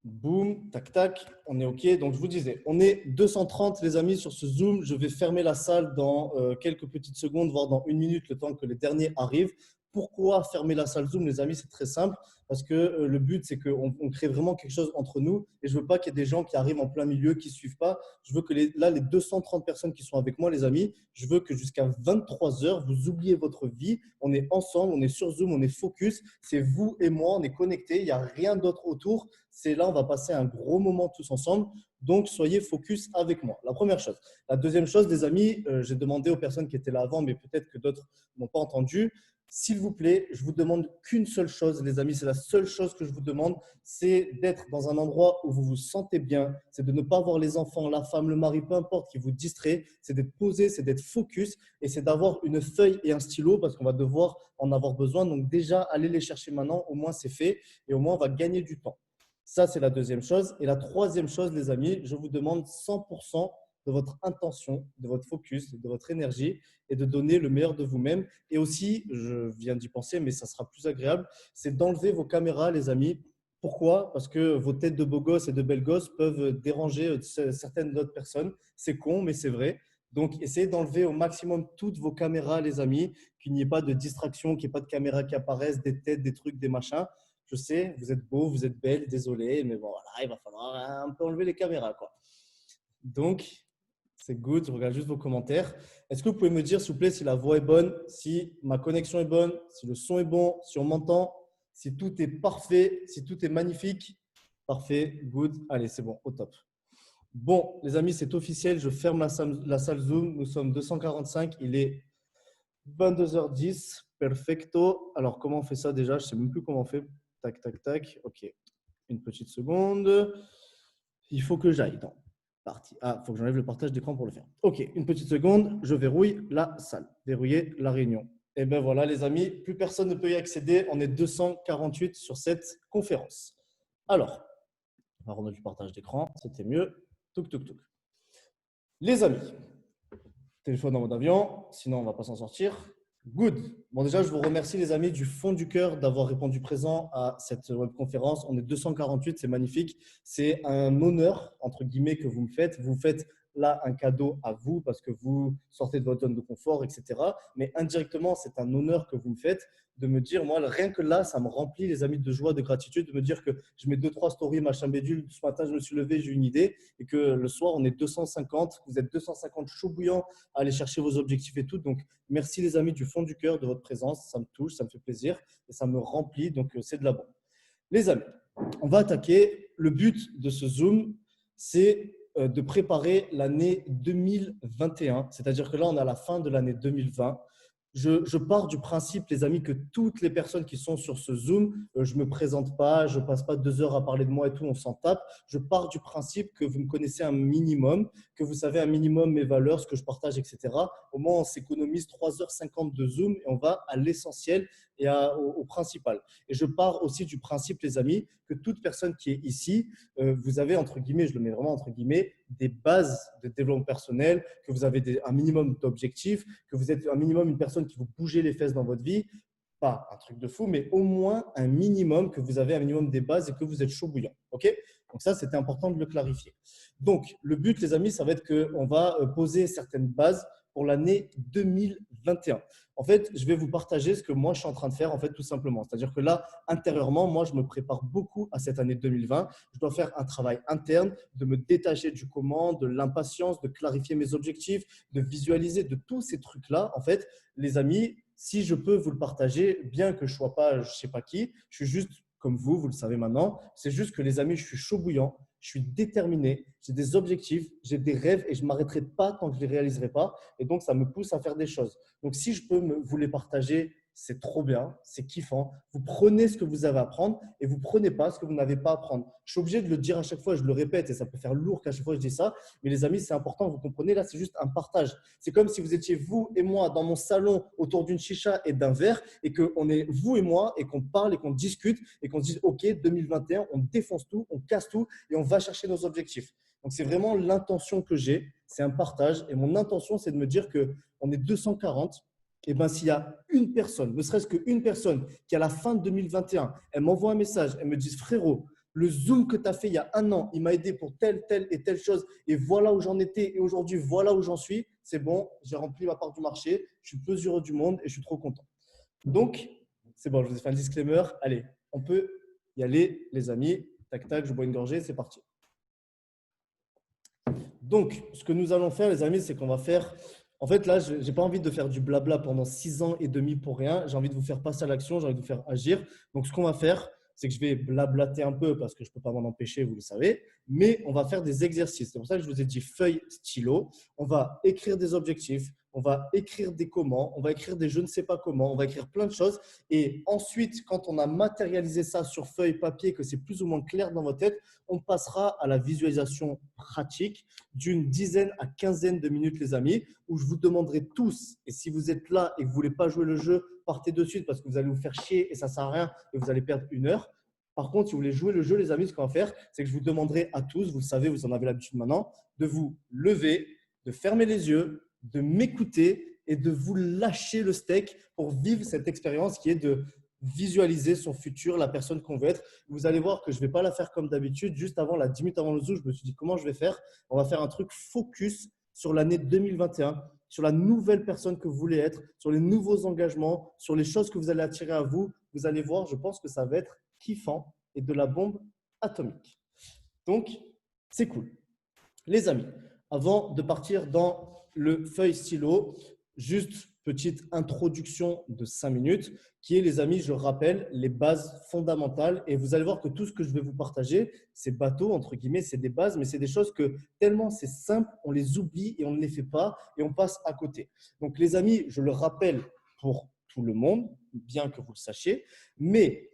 Boum, tac, tac, on est OK. Donc, je vous disais, on est 230, les amis, sur ce Zoom. Je vais fermer la salle dans quelques petites secondes, voire dans une minute, le temps que les derniers arrivent. Pourquoi fermer la salle Zoom, les amis? C'est très simple. Parce que le but, c'est qu'on crée vraiment quelque chose entre nous. Et je ne veux pas qu'il y ait des gens qui arrivent en plein milieu, qui ne suivent pas. Je veux que là, les 230 personnes qui sont avec moi, les amis, je veux que jusqu'à 23 heures, vous oubliez votre vie. On est ensemble, on est sur Zoom, on est focus. C'est vous et moi, on est connectés. Il n'y a rien d'autre autour. C'est là, on va passer un gros moment tous ensemble. Donc, soyez focus avec moi. La première chose. La deuxième chose, les amis, j'ai demandé aux personnes qui étaient là avant, mais peut-être que d'autres n'ont pas entendu. S'il vous plaît, je vous demande qu'une seule chose, les amis, c'est la seule chose que je vous demande, c'est d'être dans un endroit où vous vous sentez bien, c'est de ne pas voir les enfants, la femme, le mari, peu importe, qui vous distrait, c'est d'être posé, c'est d'être focus et c'est d'avoir une feuille et un stylo parce qu'on va devoir en avoir besoin. Donc déjà, allez les chercher maintenant, au moins c'est fait et au moins on va gagner du temps. Ça, c'est la deuxième chose. Et la troisième chose, les amis, je vous demande 100% de votre intention, de votre focus, de votre énergie et de donner le meilleur de vous-même. Et aussi, je viens d'y penser, mais ça sera plus agréable, c'est d'enlever vos caméras, les amis. Pourquoi? Parce que vos têtes de beaux gosses et de belles gosses peuvent déranger certaines autres personnes. C'est con, mais c'est vrai. Donc, essayez d'enlever au maximum toutes vos caméras, les amis, qu'il n'y ait pas de distraction, qu'il n'y ait pas de caméras qui apparaissent, des têtes, des trucs, des machins. Je sais, vous êtes beau, vous êtes belle, désolé, mais bon, voilà, il va falloir un peu enlever les caméras, quoi. Donc, c'est good, je regarde juste vos commentaires. Est-ce que vous pouvez me dire, s'il vous plaît, si la voix est bonne, si ma connexion est bonne, si le son est bon, si on m'entend, si tout est parfait, si tout est magnifique? Parfait, good. Allez, c'est bon, au top. Bon, les amis, c'est officiel. Je ferme la salle Zoom. Nous sommes 245. Il est 22h10. Perfecto. Alors, comment on fait ça déjà? Je ne sais même plus comment on fait. Tac, tac, tac. OK. Une petite seconde. Il faut que j'aille. Dans partie. Ah, il faut que j'enlève le partage d'écran pour le faire. OK. Une petite seconde. Je verrouille la salle. Verrouiller la réunion. Et bien voilà, les amis. Plus personne ne peut y accéder. On est 248 sur cette conférence. Alors, on va remettre le partage d'écran. C'était mieux. Touk, touk, touk. Les amis, téléphone en mode avion, sinon on ne va pas s'en sortir. Good. Bon, déjà, je vous remercie, les amis, du fond du cœur d'avoir répondu présent à cette webconférence. On est 248, c'est magnifique. C'est un honneur, entre guillemets, que vous me faites. Vous faites là un cadeau à vous parce que vous sortez de votre zone de confort, etc. Mais indirectement, c'est un honneur que vous me faites de me dire, moi, rien que là, ça me remplit, les amis, de joie, de gratitude, de me dire que je mets 2-3 stories, machin bédule. Ce matin, je me suis levé, j'ai une idée et que le soir, on est 250. Vous êtes 250 chaud bouillants à aller chercher vos objectifs et tout. Donc, merci les amis du fond du cœur de votre présence. Ça me touche, ça me fait plaisir et ça me remplit. Donc, c'est de la bonne. Les amis, on va attaquer. Le but de ce Zoom, c'est de préparer l'année 2021. C'est-à-dire que là, on est à la fin de l'année 2020. Je pars du principe, les amis, que toutes les personnes qui sont sur ce Zoom, je ne me présente pas, je ne passe pas 2 heures à parler de moi et tout, on s'en tape. Je pars du principe que vous me connaissez un minimum, que vous savez un minimum mes valeurs, ce que je partage, etc. Au moins, on s'économise 3h50 de Zoom et on va à l'essentiel et au principal. Et je pars aussi du principe, les amis, que toute personne qui est ici, vous avez, entre guillemets, je le mets vraiment entre guillemets, des bases de développement personnel, que vous avez un minimum d'objectifs, que vous êtes un minimum une personne qui vous bougez les fesses dans votre vie. Pas un truc de fou, mais au moins un minimum, que vous avez un minimum des bases et que vous êtes chaud bouillant. OK? Donc ça, c'était important de le clarifier. Donc, le but, les amis, ça va être qu'on va poser certaines bases pour l'année 2021. En fait, je vais vous partager ce que moi, je suis en train de faire, en fait, tout simplement. C'est-à-dire que là, intérieurement, moi, je me prépare beaucoup à cette année 2020. Je dois faire un travail interne, de me détacher du comment, de l'impatience, de clarifier mes objectifs, de visualiser, de tous ces trucs-là. En fait, les amis, si je peux vous le partager, bien que je ne sois pas je ne sais pas qui, je suis juste comme vous le savez maintenant. C'est juste que les amis, je suis chaud bouillant, je suis déterminé, j'ai des objectifs, j'ai des rêves et je ne m'arrêterai pas tant que je ne les réaliserai pas. Et donc, ça me pousse à faire des choses. Donc, si je peux vous les partager, c'est trop bien, c'est kiffant. Vous prenez ce que vous avez à prendre et vous ne prenez pas ce que vous n'avez pas à prendre. Je suis obligé de le dire à chaque fois, je le répète et ça peut faire lourd qu'à chaque fois je dis ça. Mais les amis, c'est important, vous comprenez, là, c'est juste un partage. C'est comme si vous étiez vous et moi dans mon salon autour d'une chicha et d'un verre et qu'on est vous et moi et qu'on parle et qu'on discute et qu'on se dise, OK, 2021, on défonce tout, on casse tout et on va chercher nos objectifs. Donc, c'est vraiment l'intention que j'ai, c'est un partage. Et mon intention, c'est de me dire qu'on est 240. Et bien, s'il y a une personne, ne serait-ce qu'une personne, qui à la fin de 2021, elle m'envoie un message, elle me dit, frérot, Le Zoom que tu as fait il y a un an, il m'a aidé pour telle, telle et telle chose. Et voilà où j'en étais. Et aujourd'hui, voilà où j'en suis. C'est bon, j'ai rempli ma part du marché. Je suis le plus heureux du monde et je suis trop content. Donc, c'est bon, je vous ai fait un disclaimer. Allez, on peut y aller, les amis. Tac, tac, je bois une gorgée, c'est parti. Donc, ce que nous allons faire, les amis, c'est qu'on va faire… En fait, là, je n'ai pas envie de faire du blabla pendant 6 ans et demi pour rien. J'ai envie de vous faire passer à l'action, j'ai envie de vous faire agir. Donc, ce qu'on va faire, c'est que je vais blablater un peu parce que je ne peux pas m'en empêcher, vous le savez. Mais on va faire des exercices. C'est pour ça que je vous ai dit feuille, stylo. On va écrire des objectifs, on va écrire des comment, on va écrire des je ne sais pas comment, on va écrire plein de choses. Et ensuite, quand on a matérialisé ça sur feuille, papier, que c'est plus ou moins clair dans votre tête, on passera à la visualisation pratique d'une dizaine à quinzaine de minutes, les amis, où je vous demanderai tous, et si vous êtes là et que vous ne voulez pas jouer le jeu, partez de suite parce que vous allez vous faire chier et ça ne sert à rien et vous allez perdre 1 heure. Par contre, si vous voulez jouer le jeu, les amis, ce qu'on va faire, c'est que je vous demanderai à tous, vous le savez, vous en avez l'habitude maintenant, de vous lever, de fermer les yeux, de m'écouter et de vous lâcher le steak pour vivre cette expérience qui est de visualiser son futur, la personne qu'on veut être. Vous allez voir que je ne vais pas la faire comme d'habitude. Juste avant, 10 minutes avant le Zoom, je me suis dit comment je vais faire. On va faire un truc focus sur l'année 2021, sur la nouvelle personne que vous voulez être, sur les nouveaux engagements, sur les choses que vous allez attirer à vous. Vous allez voir, je pense que ça va être kiffant et de la bombe atomique. Donc, c'est cool. Les amis, avant de partir dans le feuille stylo, juste petite introduction de 5 minutes qui est, les amis, je rappelle, les bases fondamentales. Et vous allez voir que tout ce que je vais vous partager, c'est bateau, entre guillemets, c'est des bases, mais c'est des choses que tellement c'est simple, on les oublie et on ne les fait pas et on passe à côté. Donc, les amis, je le rappelle pour tout le monde, bien que vous le sachiez, mais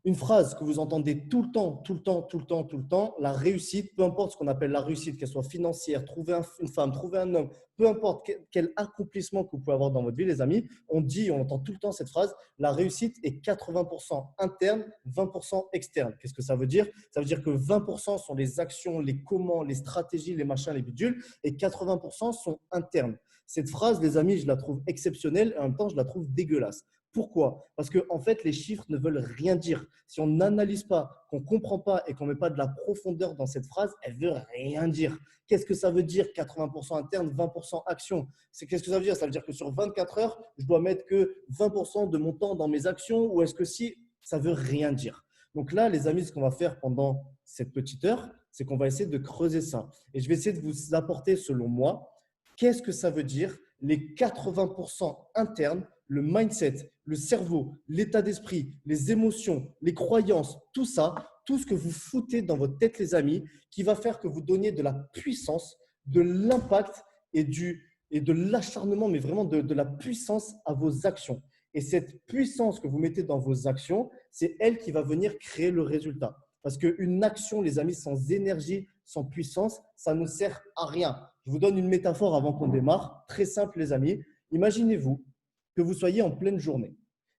une phrase que vous entendez tout le temps, la réussite, peu importe ce qu'on appelle la réussite, qu'elle soit financière, trouver une femme, trouver un homme, peu importe quel accomplissement que vous pouvez avoir dans votre vie, les amis, on entend tout le temps cette phrase, la réussite est 80% interne, 20% externe. Qu'est-ce que ça veut dire? Ça veut dire que 20% sont les actions, les comment, les stratégies, les machins, les bidules, et 80% sont internes. Cette phrase, les amis, je la trouve exceptionnelle et en même temps, je la trouve dégueulasse. Pourquoi? Parce que en fait, les chiffres ne veulent rien dire. Si on n'analyse pas, qu'on ne comprend pas et qu'on ne met pas de la profondeur dans cette phrase, elle ne veut rien dire. Qu'est-ce que ça veut dire 80% interne, 20% action? Qu'est-ce que ça veut dire? Ça veut dire que sur 24 heures, je dois mettre que 20% de mon temps dans mes actions, ou est-ce que si, ça ne veut rien dire? Donc là, les amis, ce qu'on va faire pendant cette petite heure, c'est qu'on va essayer de creuser ça. Et je vais essayer de vous apporter, selon moi, qu'est-ce que ça veut dire les 80% internes, le mindset, le cerveau, l'état d'esprit, les émotions, les croyances, tout ça, tout ce que vous foutez dans votre tête, les amis, qui va faire que vous donniez de la puissance, de l'impact et de l'acharnement, mais vraiment de la puissance à vos actions. Et cette puissance que vous mettez dans vos actions, c'est elle qui va venir créer le résultat. Parce qu'une action, les amis, sans énergie, sans puissance, ça ne sert à rien. Je vous donne une métaphore avant qu'on démarre. Très simple, les amis. Imaginez-vous que vous soyez en pleine journée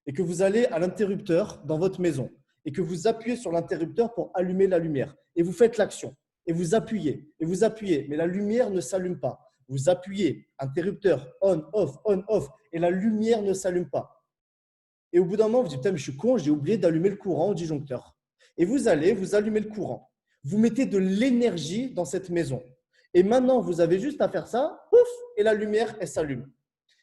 et que vous allez à l'interrupteur dans votre maison et que vous appuyez sur l'interrupteur pour allumer la lumière et vous faites l'action et vous appuyez, mais la lumière ne s'allume pas. Vous appuyez, interrupteur, on, off et la lumière ne s'allume pas. Et au bout d'un moment, vous dites, putain, mais je suis con, j'ai oublié d'allumer le courant au disjoncteur. Et vous allez, vous allumez le courant. Vous mettez de l'énergie dans cette maison. Et maintenant, vous avez juste à faire ça, pouf, et la lumière, elle s'allume.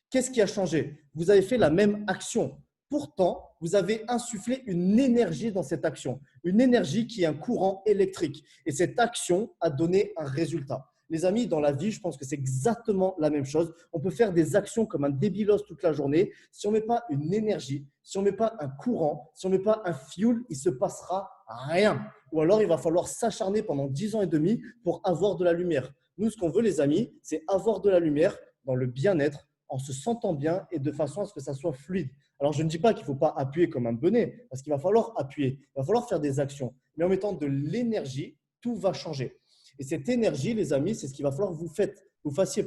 Qu'est-ce qui a changé? Vous avez fait la même action. Pourtant, vous avez insufflé une énergie dans cette action, une énergie qui est un courant électrique. Et cette action a donné un résultat. Les amis, dans la vie, je pense que c'est exactement la même chose. On peut faire des actions comme un débilos toute la journée. Si on ne met pas une énergie, si on ne met pas un courant, si on ne met pas un fuel, il ne se passera rien. Ou alors, il va falloir s'acharner pendant 10 ans et demi pour avoir de la lumière. Nous, ce qu'on veut, les amis, c'est avoir de la lumière dans le bien-être, en se sentant bien et de façon à ce que ça soit fluide. Alors, je ne dis pas qu'il ne faut pas appuyer comme un bonnet, parce qu'il va falloir appuyer, il va falloir faire des actions. Mais en mettant de l'énergie, tout va changer. Et cette énergie, les amis, c'est ce qu'il va falloir que vous fassiez.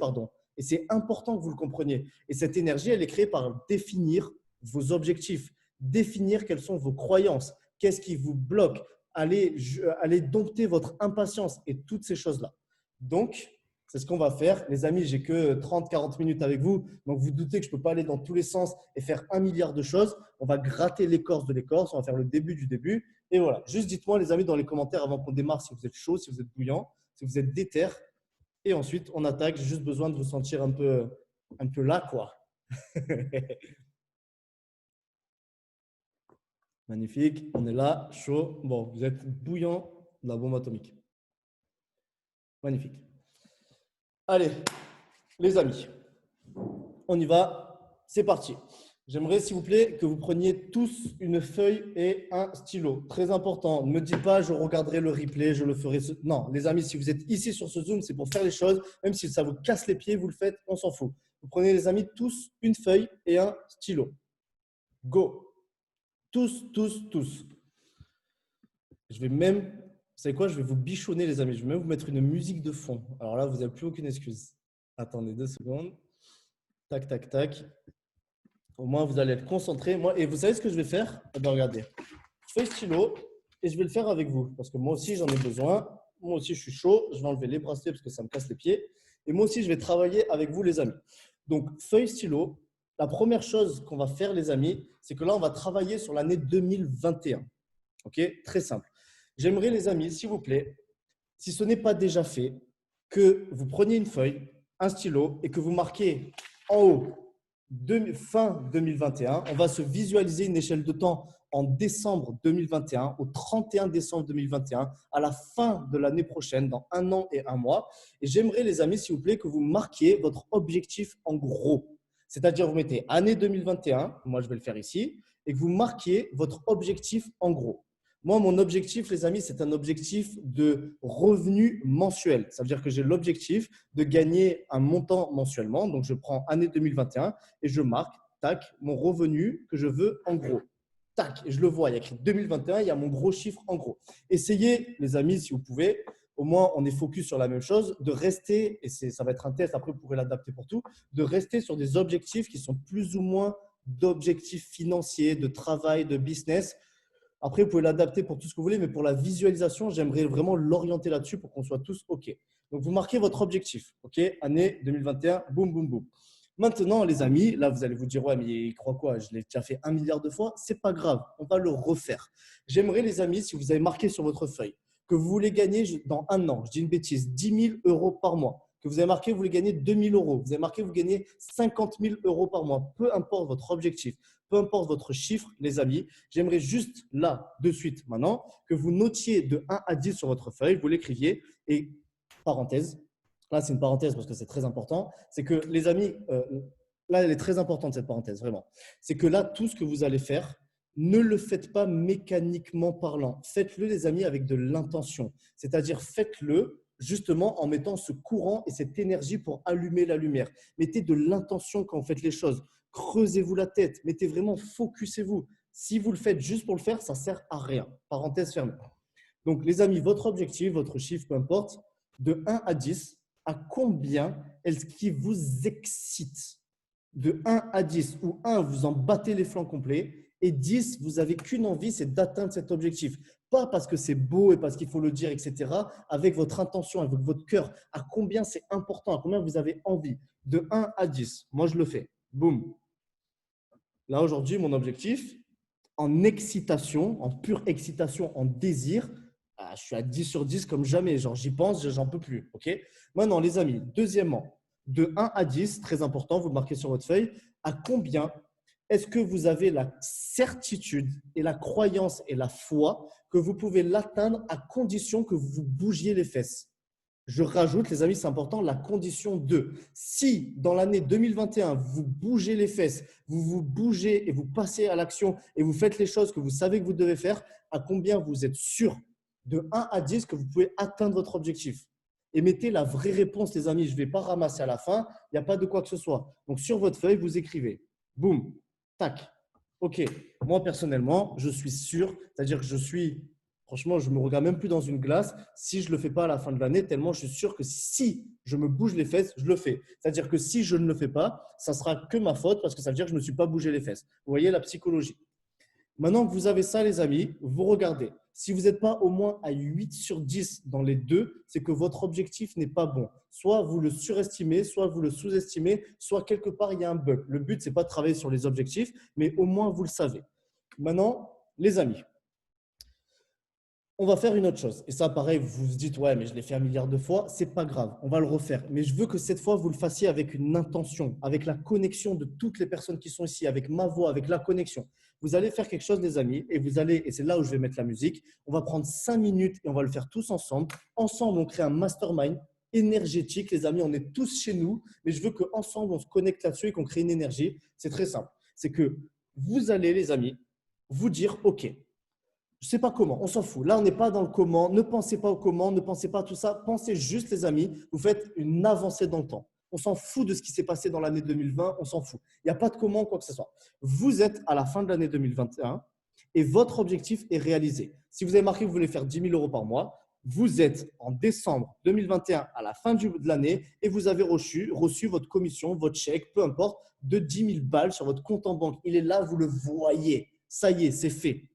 Et c'est important que vous le compreniez. Et cette énergie, elle est créée par définir vos objectifs, définir quelles sont vos croyances, qu'est-ce qui vous bloque, aller dompter votre impatience et toutes ces choses-là. Donc, c'est ce qu'on va faire. Les amis, j'ai que 30-40 minutes avec vous. Donc, vous doutez que je ne peux pas aller dans tous les sens et faire 1 milliard de choses. On va gratter l'écorce de l'écorce. On va faire le début du début. Et voilà. Juste dites-moi, les amis, dans les commentaires avant qu'on démarre, si vous êtes chaud, si vous êtes bouillant, si vous êtes déter. Et ensuite, on attaque. J'ai juste besoin de vous sentir un peu là, quoi. Magnifique. On est là, chaud. Bon, vous êtes bouillant de la bombe atomique. Magnifique. Allez, les amis, on y va. C'est parti. J'aimerais, s'il vous plaît, que vous preniez tous une feuille et un stylo. Très important. Ne me dites pas, je regarderai le replay, je le ferai. Non, les amis, si vous êtes ici sur ce Zoom, c'est pour faire les choses. Même si ça vous casse les pieds, vous le faites, on s'en fout. Vous prenez, les amis, tous une feuille et un stylo. Go. Tous, tous, tous. Je vais même, vous savez quoi, je vais vous bichonner, les amis. Je vais même vous mettre une musique de fond. Alors là, vous n'avez plus aucune excuse. Attendez 2 secondes. Tac, tac, tac. Au moins, vous allez être concentrés. Moi, et vous savez ce que je vais faire? Eh bien, regardez. Feuille stylo et je vais le faire avec vous parce que moi aussi, j'en ai besoin. Moi aussi, je suis chaud. Je vais enlever les bracelets parce que ça me casse les pieds. Et moi aussi, je vais travailler avec vous, les amis. Donc, feuille stylo. La première chose qu'on va faire, les amis, c'est que là, on va travailler sur l'année 2021. OK? Très simple. J'aimerais, les amis, s'il vous plaît, si ce n'est pas déjà fait, que vous preniez une feuille, un stylo et que vous marquez en haut fin 2021. On va se visualiser une échelle de temps en décembre 2021 au 31 décembre 2021, à la fin de l'année prochaine, dans 1 an et 1 mois. Et j'aimerais, les amis, s'il vous plaît, que vous marquiez votre objectif en gros. C'est-à-dire, vous mettez année 2021, moi je vais le faire ici, et que vous marquiez votre objectif en gros. Moi, mon objectif, les amis, c'est un objectif de revenu mensuel. Ça veut dire que j'ai l'objectif de gagner un montant mensuellement. Donc, je prends année 2021 et je marque, tac, mon revenu que je veux en gros. Tac, et je le vois, il y a écrit 2021, il y a mon gros chiffre en gros. Essayez, les amis, si vous pouvez, au moins on est focus sur la même chose, de rester, et ça va être un test, après vous pourrez l'adapter pour tout, de rester sur des objectifs qui sont plus ou moins d'objectifs financiers, de travail, de business. Après, vous pouvez l'adapter pour tout ce que vous voulez, mais pour la visualisation, j'aimerais vraiment l'orienter là-dessus pour qu'on soit tous OK. Donc, vous marquez votre objectif. OK, année 2021, boum, boum, boum. Maintenant, les amis, là, vous allez vous dire, ouais, mais il croit quoi? Je l'ai déjà fait 1 milliard de fois. C'est pas grave, on va le refaire. J'aimerais, les amis, si vous avez marqué sur votre feuille que vous voulez gagner dans 1 an, je dis une bêtise, 10 000 euros par mois, que vous avez marqué, vous voulez gagner 2 000 euros, vous avez marqué, vous gagnez 50 000 euros par mois, peu importe votre objectif, peu importe votre chiffre, les amis, j'aimerais juste là, de suite, maintenant, que vous notiez de 1 à 10 sur votre feuille, vous l'écriviez et parenthèse, là c'est une parenthèse parce que c'est très important, c'est que les amis, là elle est très importante cette parenthèse, vraiment, c'est que là tout ce que vous allez faire, ne le faites pas mécaniquement parlant, faites-le les amis avec de l'intention, c'est-à-dire faites-le justement en mettant ce courant et cette énergie pour allumer la lumière. Mettez de l'intention quand vous faites les choses. Creusez-vous la tête. Mettez vraiment, focussez-vous. Si vous le faites juste pour le faire, ça ne sert à rien. Parenthèse fermée. Donc, les amis, votre objectif, votre chiffre, peu importe, de 1 à 10, à combien est-ce qui vous excite? De 1 à 10, où 1, vous en battez les flancs complets, et 10, vous n'avez qu'une envie, c'est d'atteindre cet objectif. Pas parce que c'est beau et parce qu'il faut le dire, etc. Avec votre intention, avec votre cœur. À combien c'est important, à combien vous avez envie. De 1 à 10. Moi, je le fais. Boum. Là, aujourd'hui, mon objectif, en excitation, en pure excitation, en désir, je suis à 10 sur 10 comme jamais. Genre, j'y pense, j'en peux plus. OK? Maintenant, les amis, deuxièmement, de 1 à 10, très important, vous le marquez sur votre feuille, à combien est-ce que vous avez la certitude et la croyance et la foi que vous pouvez l'atteindre à condition que vous bougiez les fesses? Je rajoute, les amis, c'est important, la condition 2. Si dans l'année 2021, vous bougez les fesses, vous vous bougez et vous passez à l'action et vous faites les choses que vous savez que vous devez faire, à combien vous êtes sûr de 1 à 10 que vous pouvez atteindre votre objectif? Et mettez la vraie réponse, les amis. Je ne vais pas ramasser à la fin. Il n'y a pas de quoi que ce soit. Donc, sur votre feuille, vous écrivez. Boum. Tac. OK. Moi, personnellement, je suis sûr, c'est-à-dire que franchement, je ne me regarde même plus dans une glace si je ne le fais pas à la fin de l'année, tellement je suis sûr que si je me bouge les fesses, je le fais. C'est-à-dire que si je ne le fais pas, ça sera que ma faute parce que ça veut dire que je ne me suis pas bougé les fesses. Vous voyez la psychologie. Maintenant que vous avez ça, les amis, vous regardez. Si vous n'êtes pas au moins à 8 sur 10 dans les deux, c'est que votre objectif n'est pas bon. Soit vous le surestimez, soit vous le sous-estimez, soit quelque part il y a un bug. Le but, ce n'est pas de travailler sur les objectifs, mais au moins vous le savez. Maintenant, les amis, on va faire une autre chose. Et ça, pareil, vous vous dites, ouais, mais je l'ai fait 1 milliard de fois. C'est pas grave, on va le refaire. Mais je veux que cette fois, vous le fassiez avec une intention, avec la connexion de toutes les personnes qui sont ici, avec ma voix, avec la connexion. Vous allez faire quelque chose, les amis, et vous allez, et c'est là où je vais mettre la musique. On va prendre 5 minutes et on va le faire tous ensemble. Ensemble, on crée un mastermind énergétique, les amis. On est tous chez nous, mais je veux qu'ensemble, on se connecte là-dessus et qu'on crée une énergie. C'est très simple. C'est que vous allez, les amis, vous dire, OK, je ne sais pas comment, on s'en fout. Là, on n'est pas dans le comment. Ne pensez pas au comment, ne pensez pas à tout ça. Pensez juste, les amis, vous faites une avancée dans le temps. On s'en fout de ce qui s'est passé dans l'année 2020, on s'en fout. Il n'y a pas de comment, quoi que ce soit. Vous êtes à la fin de l'année 2021 et votre objectif est réalisé. Si vous avez marqué que vous voulez faire 10 000 euros par mois, vous êtes en décembre 2021 à la fin de l'année et vous avez reçu votre commission, votre chèque, peu importe, de 10 000 balles sur votre compte en banque. Il est là, vous le voyez. Ça y est, c'est fait.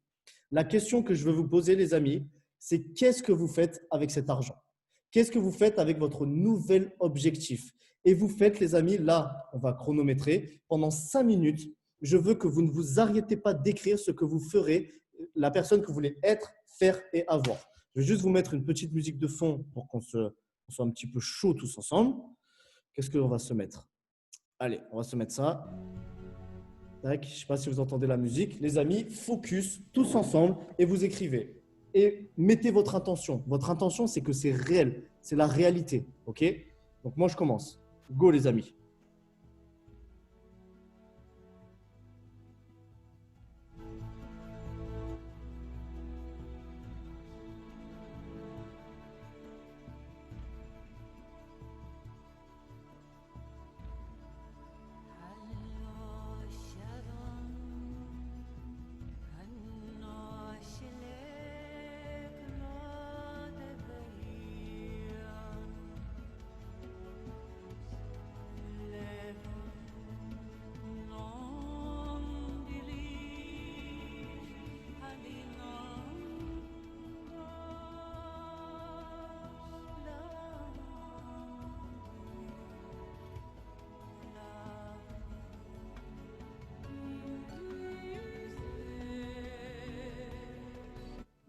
La question que je veux vous poser, les amis, c'est qu'est-ce que vous faites avec cet argent? Qu'est-ce que vous faites avec votre nouvel objectif? Et vous faites, les amis, là, on va chronométrer, pendant 5 minutes, je veux que vous ne vous arrêtez pas d'écrire ce que vous ferez, la personne que vous voulez être, faire et avoir. Je vais juste vous mettre une petite musique de fond pour qu'on soit un petit peu chaud tous ensemble. Qu'est-ce qu'on va se mettre? Allez, on va se mettre ça. Tac, je ne sais pas si vous entendez la musique. Les amis, focus tous ensemble et vous écrivez. Et mettez votre intention. Votre intention, c'est que c'est réel. C'est la réalité. OK? Donc moi, je commence. Go, les amis.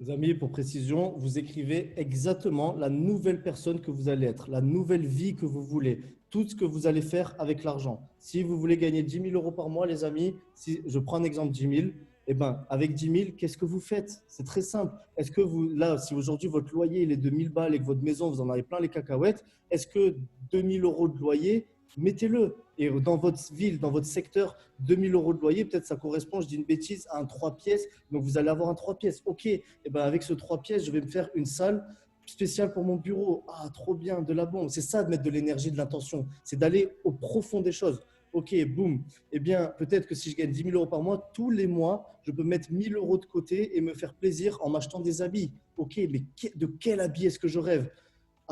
Les amis, pour précision, vous écrivez exactement la nouvelle personne que vous allez être, la nouvelle vie que vous voulez, tout ce que vous allez faire avec l'argent. Si vous voulez gagner 10 000 euros par mois, les amis, si je prends un exemple 10 000, eh ben, avec 10 000, qu'est-ce que vous faites? C'est très simple. Est-ce que vous, là, si aujourd'hui votre loyer il est de 1 000 balles et que votre maison, vous en avez plein les cacahuètes, est-ce que 2 000 euros de loyer, mettez-le. Et dans votre ville, dans votre secteur, 2 000 euros de loyer, peut-être ça correspond, je dis une bêtise, à un 3 pièces. Donc vous allez avoir un 3 pièces. OK, et ben avec ce 3 pièces, je vais me faire une salle spéciale pour mon bureau. Ah, trop bien, de la bombe. C'est ça de mettre de l'énergie, de l'intention. C'est d'aller au profond des choses. OK, boum. Eh bien, peut-être que si je gagne 10 000 euros par mois, tous les mois, je peux mettre 1 000 euros de côté et me faire plaisir en m'achetant des habits. OK, mais de quel habit est-ce que je rêve?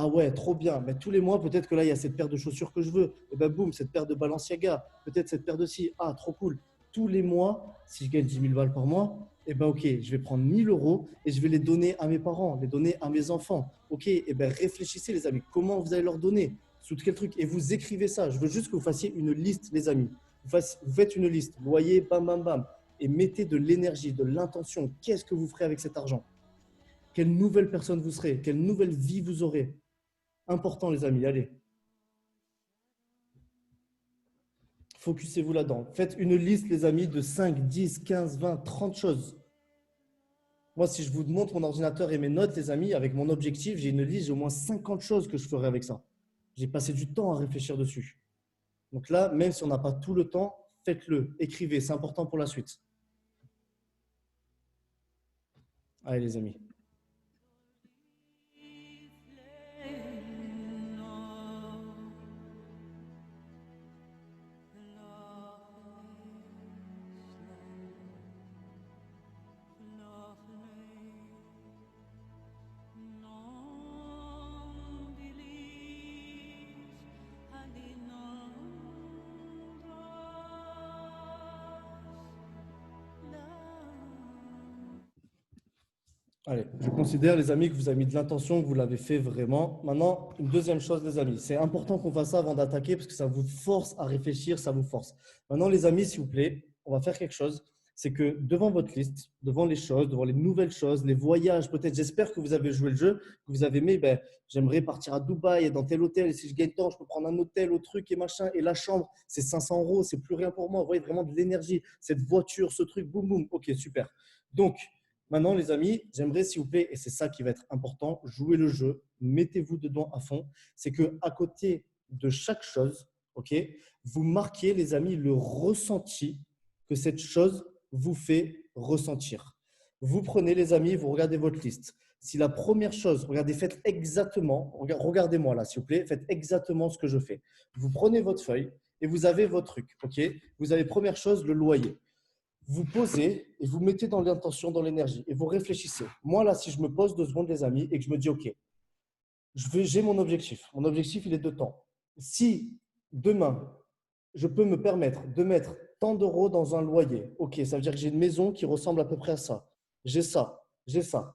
Ah ouais, trop bien. Mais tous les mois, peut-être que là, il y a cette paire de chaussures que je veux. Et ben boum, cette paire de Balenciaga. Peut-être cette paire de ci. Ah, trop cool. Tous les mois, si je gagne 10 000 balles par mois, et ben ok, je vais prendre 1 000 euros et je vais les donner à mes parents, les donner à mes enfants. Ok, et ben réfléchissez, les amis. Comment vous allez leur donner? Sous quel truc? Et vous écrivez ça. Je veux juste que vous fassiez une liste, les amis. Vous faites une liste. Loyer, bam, bam, bam. Et mettez de l'énergie, de l'intention. Qu'est-ce que vous ferez avec cet argent? Quelle nouvelle personne vous serez? Quelle nouvelle vie vous aurez? Important, les amis, allez. Focussez-vous là-dedans. Faites une liste, les amis, de 5, 10, 15, 20, 30 choses. Moi, si je vous montre mon ordinateur et mes notes, les amis, avec mon objectif, j'ai une liste, j'ai au moins 50 choses que je ferai avec ça. J'ai passé du temps à réfléchir dessus. Donc là, même si on n'a pas tout le temps, faites-le, écrivez, c'est important pour la suite. Allez, les amis. Allez, je considère, les amis, que vous avez mis de l'intention, que vous l'avez fait vraiment. Maintenant, une deuxième chose, les amis, c'est important qu'on fasse ça avant d'attaquer parce que ça vous force à réfléchir, ça vous force. Maintenant, les amis, s'il vous plaît, on va faire quelque chose. C'est que devant votre liste, devant les choses, devant les nouvelles choses, les voyages, peut-être, j'espère que vous avez joué le jeu, que vous avez aimé, ben, j'aimerais partir à Dubaï et dans tel hôtel. Et si je gagne tant, je peux prendre un hôtel au truc et machin. Et la chambre, c'est 500 euros, c'est plus rien pour moi. Vous voyez vraiment de l'énergie. Cette voiture, ce truc, boum, boum. Ok, super. Donc, maintenant, les amis, j'aimerais, s'il vous plaît, et c'est ça qui va être important, jouer le jeu, mettez-vous dedans à fond. C'est que à côté de chaque chose, ok, vous marquez, les amis, le ressenti que cette chose vous fait ressentir. Vous prenez, les amis, vous regardez votre liste. Si la première chose, regardez, faites exactement, regardez-moi là, s'il vous plaît, faites exactement ce que je fais. Vous prenez votre feuille et vous avez votre truc, ok. Vous avez première chose, le loyer. Vous posez et vous mettez dans l'intention, dans l'énergie et vous réfléchissez. Moi, là, si je me pose 2 secondes, les amis, et que je me dis, OK, j'ai mon objectif. Mon objectif, il est de temps. Si demain, je peux me permettre de mettre tant d'euros dans un loyer, OK, ça veut dire que j'ai une maison qui ressemble à peu près à ça. J'ai ça, j'ai ça.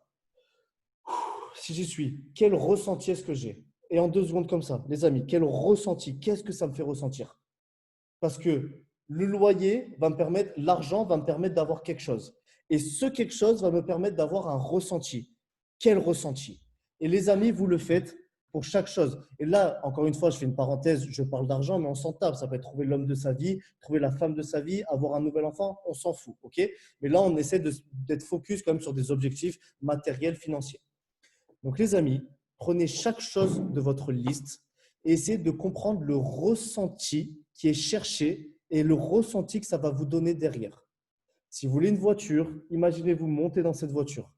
Si j'y suis, quel ressenti est-ce que j'ai? Et en 2 secondes comme ça, les amis, quel ressenti? Qu'est-ce que ça me fait ressentir? Parce que le loyer va me permettre, l'argent va me permettre d'avoir quelque chose. Et ce quelque chose va me permettre d'avoir un ressenti. Quel ressenti? Et les amis, vous le faites pour chaque chose. Et là, encore une fois, je fais une parenthèse, je parle d'argent, mais on s'en tape. Ça peut être trouver l'homme de sa vie, trouver la femme de sa vie, avoir un nouvel enfant, on s'en fout. Ok. Mais là, on essaie d'être focus quand même sur des objectifs matériels, financiers. Donc, les amis, prenez chaque chose de votre liste et essayez de comprendre le ressenti qui est cherché et le ressenti que ça va vous donner derrière. Si vous voulez une voiture, imaginez-vous monter dans cette voiture.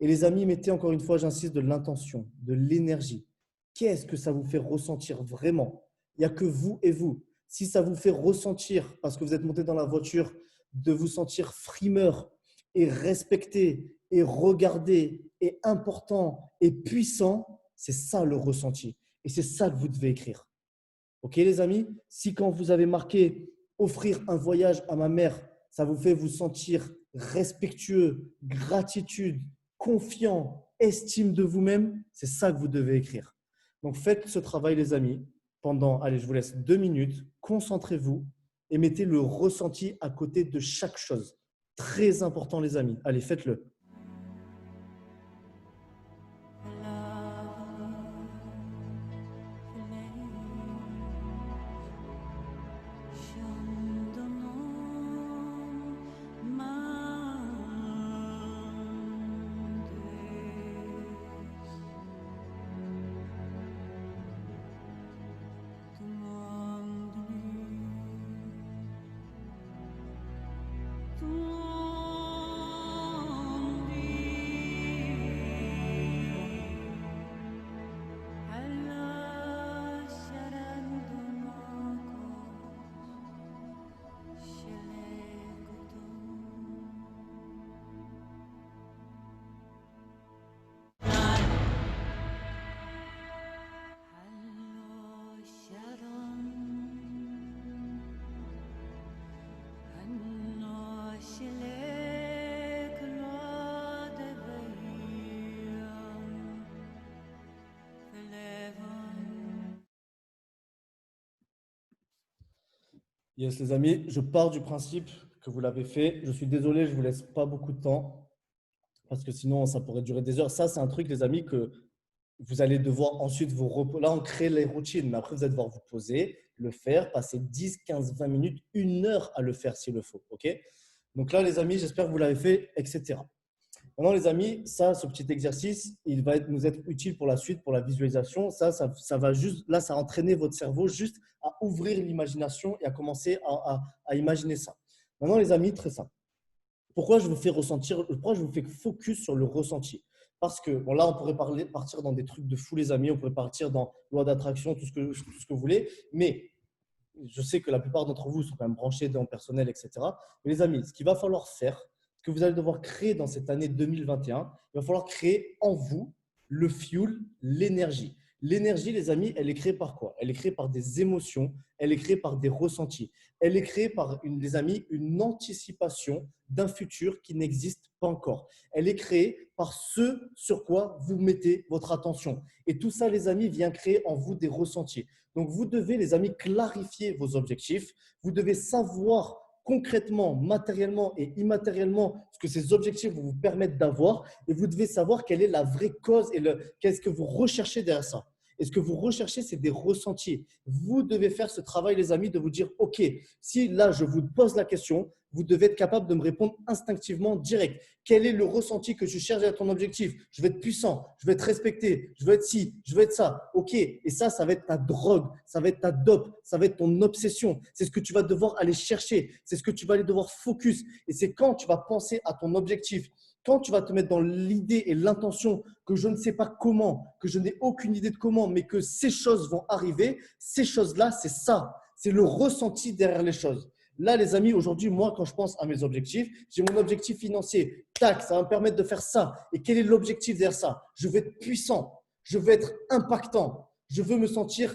Et les amis, mettez encore une fois, j'insiste, de l'intention, de l'énergie. Qu'est-ce que ça vous fait ressentir vraiment? Il n'y a que vous et vous. Si ça vous fait ressentir, parce que vous êtes monté dans la voiture, de vous sentir frimeur et respecté et regardé et important et puissant, c'est ça le ressenti. Et c'est ça que vous devez écrire. Ok les amis? Si quand vous avez marqué offrir un voyage à ma mère, ça vous fait vous sentir respectueux, gratitude, confiant, estime de vous-même, c'est ça que vous devez écrire. Donc faites ce travail les amis pendant, allez je vous laisse 2 minutes, concentrez-vous et mettez le ressenti à côté de chaque chose. Très important les amis, allez faites-le. Yes, les amis, je pars du principe que vous l'avez fait. Je suis désolé, je ne vous laisse pas beaucoup de temps parce que sinon, ça pourrait durer des heures. Ça, c'est un truc, les amis, que vous allez devoir ensuite vous reposer. Là, on crée les routines, mais après, vous allez devoir vous poser, le faire, passer 10, 15, 20 minutes, 1 heure à le faire s'il le faut. OK? Donc là, les amis, j'espère que vous l'avez fait, etc. Maintenant, les amis, ça, ce petit exercice, il va nous être utile pour la suite, pour la visualisation. Ça va juste, là, ça va entraîner votre cerveau juste à ouvrir l'imagination et à commencer à imaginer ça. Maintenant, les amis, très simple. Pourquoi je vous fais ressentir, pourquoi je vous fais focus sur le ressenti? Parce que, bon, là, on pourrait partir dans des trucs de fou, les amis, on pourrait partir dans loi d'attraction, tout ce que vous voulez, mais je sais que la plupart d'entre vous sont quand même branchés dans le personnel, etc. Mais les amis, ce qu'il va falloir faire, ce que vous allez devoir créer dans cette année 2021, il va falloir créer en vous le fuel, l'énergie. L'énergie, les amis, elle est créée par quoi? Elle est créée par des émotions, elle est créée par des ressentis. Elle est créée par, les amis, une anticipation d'un futur qui n'existe pas encore. Elle est créée par ce sur quoi vous mettez votre attention. Et tout ça, les amis, vient créer en vous des ressentis. Donc, vous devez, les amis, clarifier vos objectifs. Vous devez savoir concrètement, matériellement et immatériellement ce que ces objectifs vont vous permettre d'avoir. Et vous devez savoir quelle est la vraie cause et qu'est-ce que vous recherchez derrière ça. Et ce que vous recherchez, c'est des ressentis. Vous devez faire ce travail, les amis, de vous dire, OK, si là, je vous pose la question, vous devez être capable de me répondre instinctivement, direct. Quel est le ressenti que tu cherches à ton objectif? Je veux être puissant, je veux être respecté, je veux être ci, je veux être ça. OK, et ça va être ta drogue, ça va être ta dope, ça va être ton obsession. C'est ce que tu vas devoir aller chercher, c'est ce que tu vas aller devoir focus. Et c'est quand tu vas penser à ton objectif, quand tu vas te mettre dans l'idée et l'intention que je ne sais pas comment, que je n'ai aucune idée de comment, mais que ces choses vont arriver, ces choses-là, c'est ça. C'est le ressenti derrière les choses. Là, les amis, aujourd'hui, moi, quand je pense à mes objectifs, j'ai mon objectif financier. Tac, ça va me permettre de faire ça. Et quel est l'objectif derrière ça? Je veux être puissant. Je veux être impactant. Je veux me sentir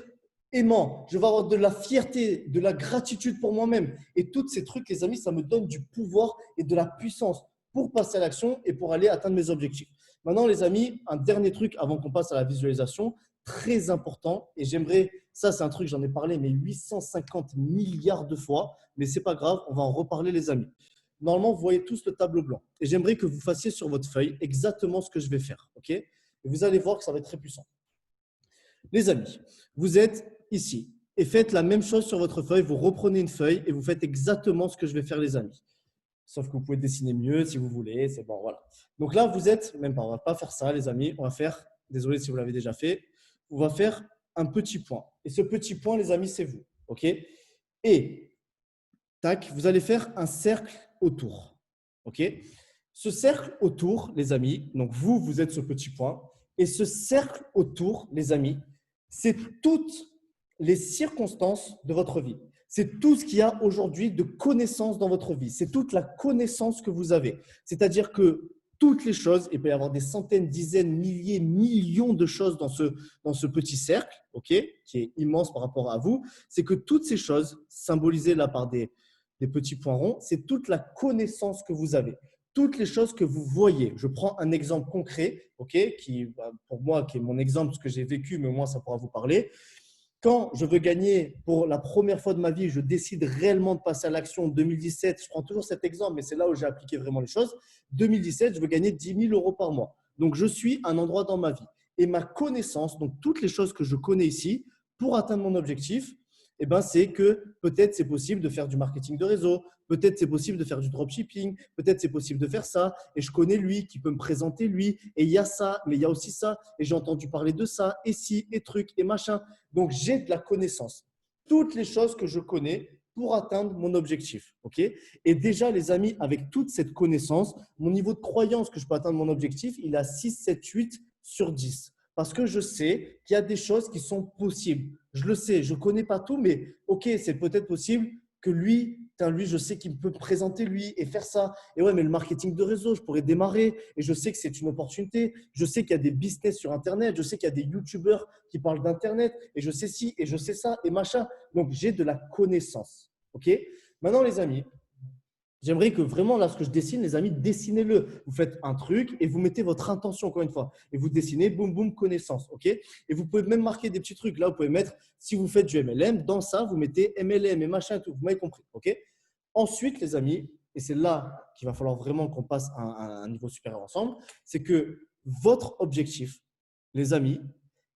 aimant. Je veux avoir de la fierté, de la gratitude pour moi-même. Et tous ces trucs, les amis, ça me donne du pouvoir et de la puissance pour passer à l'action et pour aller atteindre mes objectifs. Maintenant, les amis, un dernier truc avant qu'on passe à la visualisation, très important, et j'aimerais, ça c'est un truc, j'en ai parlé, mais 850 milliards de fois, mais ce n'est pas grave, on va en reparler, les amis. Normalement, vous voyez tous le tableau blanc, et j'aimerais que vous fassiez sur votre feuille exactement ce que je vais faire, ok? Et vous allez voir que ça va être très puissant. Les amis, vous êtes ici, et faites la même chose sur votre feuille, vous reprenez une feuille, et vous faites exactement ce que je vais faire, les amis. Sauf que vous pouvez dessiner mieux si vous voulez. C'est bon, voilà. Donc là, vous êtes, même pas, on ne va pas faire ça, les amis. On va faire, désolé si vous l'avez déjà fait, on va faire un petit point. Et ce petit point, les amis, c'est vous. OK? Et, tac, vous allez faire un cercle autour. OK? Ce cercle autour, les amis, donc vous, vous êtes ce petit point. Et ce cercle autour, les amis, c'est toutes les circonstances de votre vie. C'est tout ce qu'il y a aujourd'hui de connaissances dans votre vie. C'est toute la connaissance que vous avez. C'est-à-dire que toutes les choses, il peut y avoir des centaines, dizaines, milliers, millions de choses dans ce petit cercle, ok, qui est immense par rapport à vous. C'est que toutes ces choses, symbolisées là par des petits points ronds, c'est toute la connaissance que vous avez. Toutes les choses que vous voyez. Je prends un exemple concret, ok, qui pour moi, qui est mon exemple, ce que j'ai vécu, mais au moins ça pourra vous parler. Quand je veux gagner pour la première fois de ma vie, je décide réellement de passer à l'action en 2017. Je prends toujours cet exemple, mais c'est là où j'ai appliqué vraiment les choses. 2017, je veux gagner 10 000 euros par mois. Donc, je suis à un endroit dans ma vie. Et ma connaissance, donc toutes les choses que je connais ici, pour atteindre mon objectif, eh ben, c'est que peut-être c'est possible de faire du marketing de réseau, peut-être c'est possible de faire du dropshipping, peut-être c'est possible de faire ça. Et je connais lui qui peut me présenter lui. Et il y a ça, mais il y a aussi ça. Et j'ai entendu parler de ça, et ci, et truc, et machin. Donc, j'ai de la connaissance. Toutes les choses que je connais pour atteindre mon objectif. Okay, et déjà, les amis, avec toute cette connaissance, mon niveau de croyance que je peux atteindre mon objectif, il est à 6, 7, 8 sur 10. Parce que je sais qu'il y a des choses qui sont possibles. Je le sais, je ne connais pas tout, mais OK, c'est peut-être possible que lui, je sais qu'il peut me présenter lui et faire ça. Et ouais, mais le marketing de réseau, je pourrais démarrer et je sais que c'est une opportunité. Je sais qu'il y a des business sur Internet. Je sais qu'il y a des YouTubeurs qui parlent d'Internet et je sais ci et je sais ça et machin. Donc, j'ai de la connaissance. OK? Maintenant, les amis, j'aimerais que vraiment, là, ce que je dessine, les amis, dessinez-le. Vous faites un truc et vous mettez votre intention, encore une fois. Et vous dessinez, boum, boum, connaissance. OK? Et vous pouvez même marquer des petits trucs. Là, vous pouvez mettre, si vous faites du MLM, dans ça, vous mettez MLM et machin et tout. Vous m'avez compris. OK? Ensuite, les amis, et c'est là qu'il va falloir vraiment qu'on passe à un niveau supérieur ensemble, c'est que votre objectif, les amis,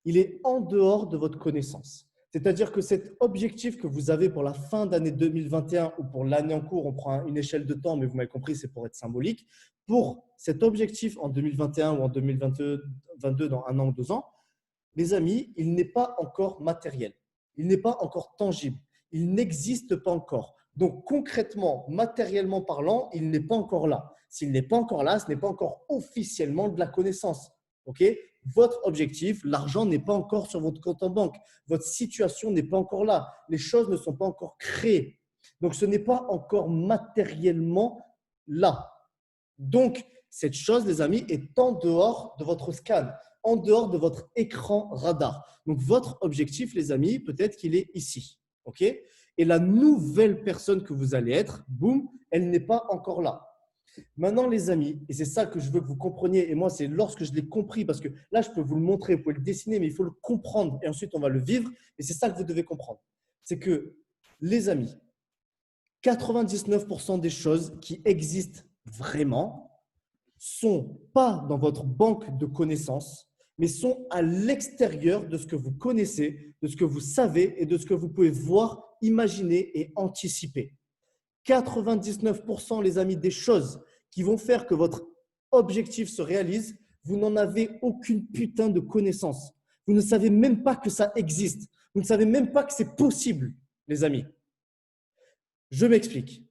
il est en dehors de votre connaissance. C'est-à-dire que cet objectif que vous avez pour la fin d'année 2021 ou pour l'année en cours, on prend une échelle de temps, mais vous m'avez compris, c'est pour être symbolique. Pour cet objectif en 2021 ou en 2022, dans un an ou 2 ans, les amis, il n'est pas encore matériel. Il n'est pas encore tangible. Il n'existe pas encore. Donc, concrètement, matériellement parlant, il n'est pas encore là. S'il n'est pas encore là, ce n'est pas encore officiellement de la connaissance. OK? Votre objectif, l'argent n'est pas encore sur votre compte en banque. Votre situation n'est pas encore là. Les choses ne sont pas encore créées. Donc, ce n'est pas encore matériellement là. Donc, cette chose, les amis, est en dehors de votre scan. en dehors de votre écran radar. Donc, votre objectif, les amis, peut-être qu'il est ici. OK? Et la nouvelle personne que vous allez être, boum, elle n'est pas encore là. Maintenant, les amis, et c'est ça que je veux que vous compreniez, et moi, c'est lorsque je l'ai compris, parce que là, je peux vous le montrer, vous pouvez le dessiner, mais il faut le comprendre, et ensuite, on va le vivre, et c'est ça que vous devez comprendre. C'est que, les amis, 99% des choses qui existent vraiment sont pas dans votre banque de connaissances, mais sont à l'extérieur de ce que vous connaissez, de ce que vous savez et de ce que vous pouvez voir, imaginer et anticiper. 99%, les amis, des choses qui vont faire que votre objectif se réalise, vous n'en avez aucune putain de connaissance. Vous ne savez même pas que ça existe. Vous ne savez même pas que c'est possible, les amis. Je m'explique.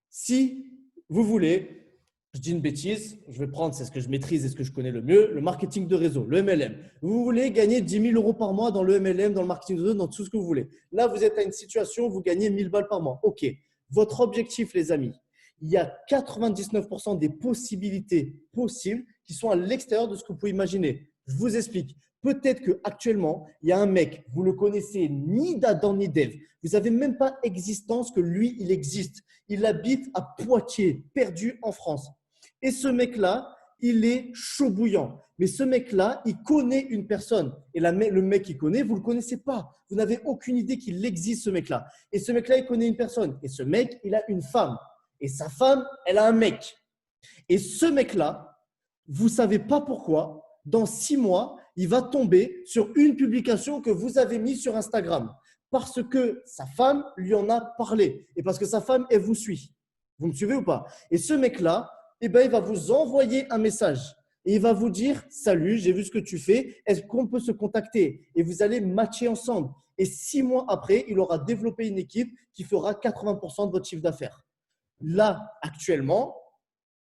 Si vous voulez, je dis une bêtise, je vais prendre, c'est ce que je maîtrise et ce que je connais le mieux, le marketing de réseau, le MLM. Vous voulez gagner 10 000 euros par mois dans le MLM, dans le marketing de réseau, dans tout ce que vous voulez. Là, vous êtes à une situation où vous gagnez 1000 balles par mois. OK. Votre objectif, les amis, il y a 99% des possibilités possibles qui sont à l'extérieur de ce que vous pouvez imaginer. Je vous explique. Peut-être qu'actuellement, il y a un mec, vous le connaissez ni d'Adam ni d'Ève. Vous n'avez même pas existence que lui, il existe. Il habite à Poitiers, perdu en France. Et ce mec-là, il est chaud bouillant. Mais ce mec-là, il connaît une personne. Et le mec qu'il connaît, vous ne le connaissez pas. Vous n'avez aucune idée qu'il existe, ce mec-là. Et ce mec-là, il connaît une personne. Et ce mec, il a une femme. Et sa femme, elle a un mec. Et ce mec-là, vous ne savez pas pourquoi, dans 6 mois, il va tomber sur une publication que vous avez mise sur Instagram. Parce que sa femme lui en a parlé. Et parce que sa femme, elle vous suit. Vous me suivez ou pas? Et ce mec-là, eh ben, il va vous envoyer un message. Et il va vous dire « Salut, j'ai vu ce que tu fais. Est-ce qu'on peut se contacter ?» Et vous allez matcher ensemble. Et 6 mois après, il aura développé une équipe qui fera 80% de votre chiffre d'affaires. Là, actuellement,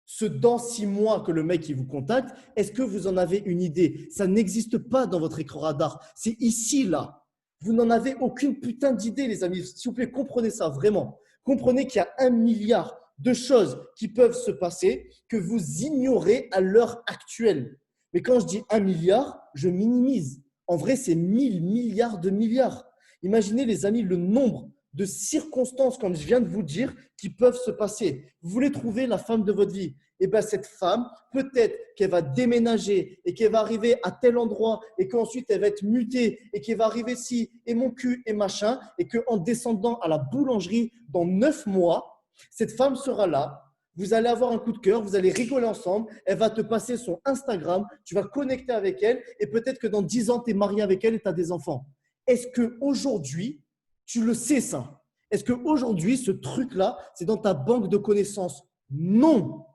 ce dans 6 mois que le mec il vous contacte, est-ce que vous en avez une idée? Ça n'existe pas dans votre écran radar. C'est ici, là. Vous n'en avez aucune putain d'idée, les amis. S'il vous plaît, comprenez ça vraiment. Comprenez qu'il y a 1 milliard de choses qui peuvent se passer que vous ignorez à l'heure actuelle. Mais quand je dis 1 milliard, je minimise. En vrai, c'est 1000 milliards de milliards. Imaginez, les amis, le nombre de circonstances, comme je viens de vous dire, qui peuvent se passer. Vous voulez trouver la femme de votre vie. Et bien, cette femme, peut-être qu'elle va déménager et qu'elle va arriver à tel endroit et qu'ensuite elle va être mutée et qu'elle va arriver ici et mon cul et machin et qu'en descendant à la boulangerie dans 9 mois, cette femme sera là. Vous allez avoir un coup de cœur, vous allez rigoler ensemble, elle va te passer son Instagram, tu vas connecter avec elle et peut-être que dans 10 ans, tu es marié avec elle et tu as des enfants. Est-ce qu'aujourd'hui, tu le sais ça? Est-ce qu'aujourd'hui, ce truc-là, c'est dans ta banque de connaissances? Non.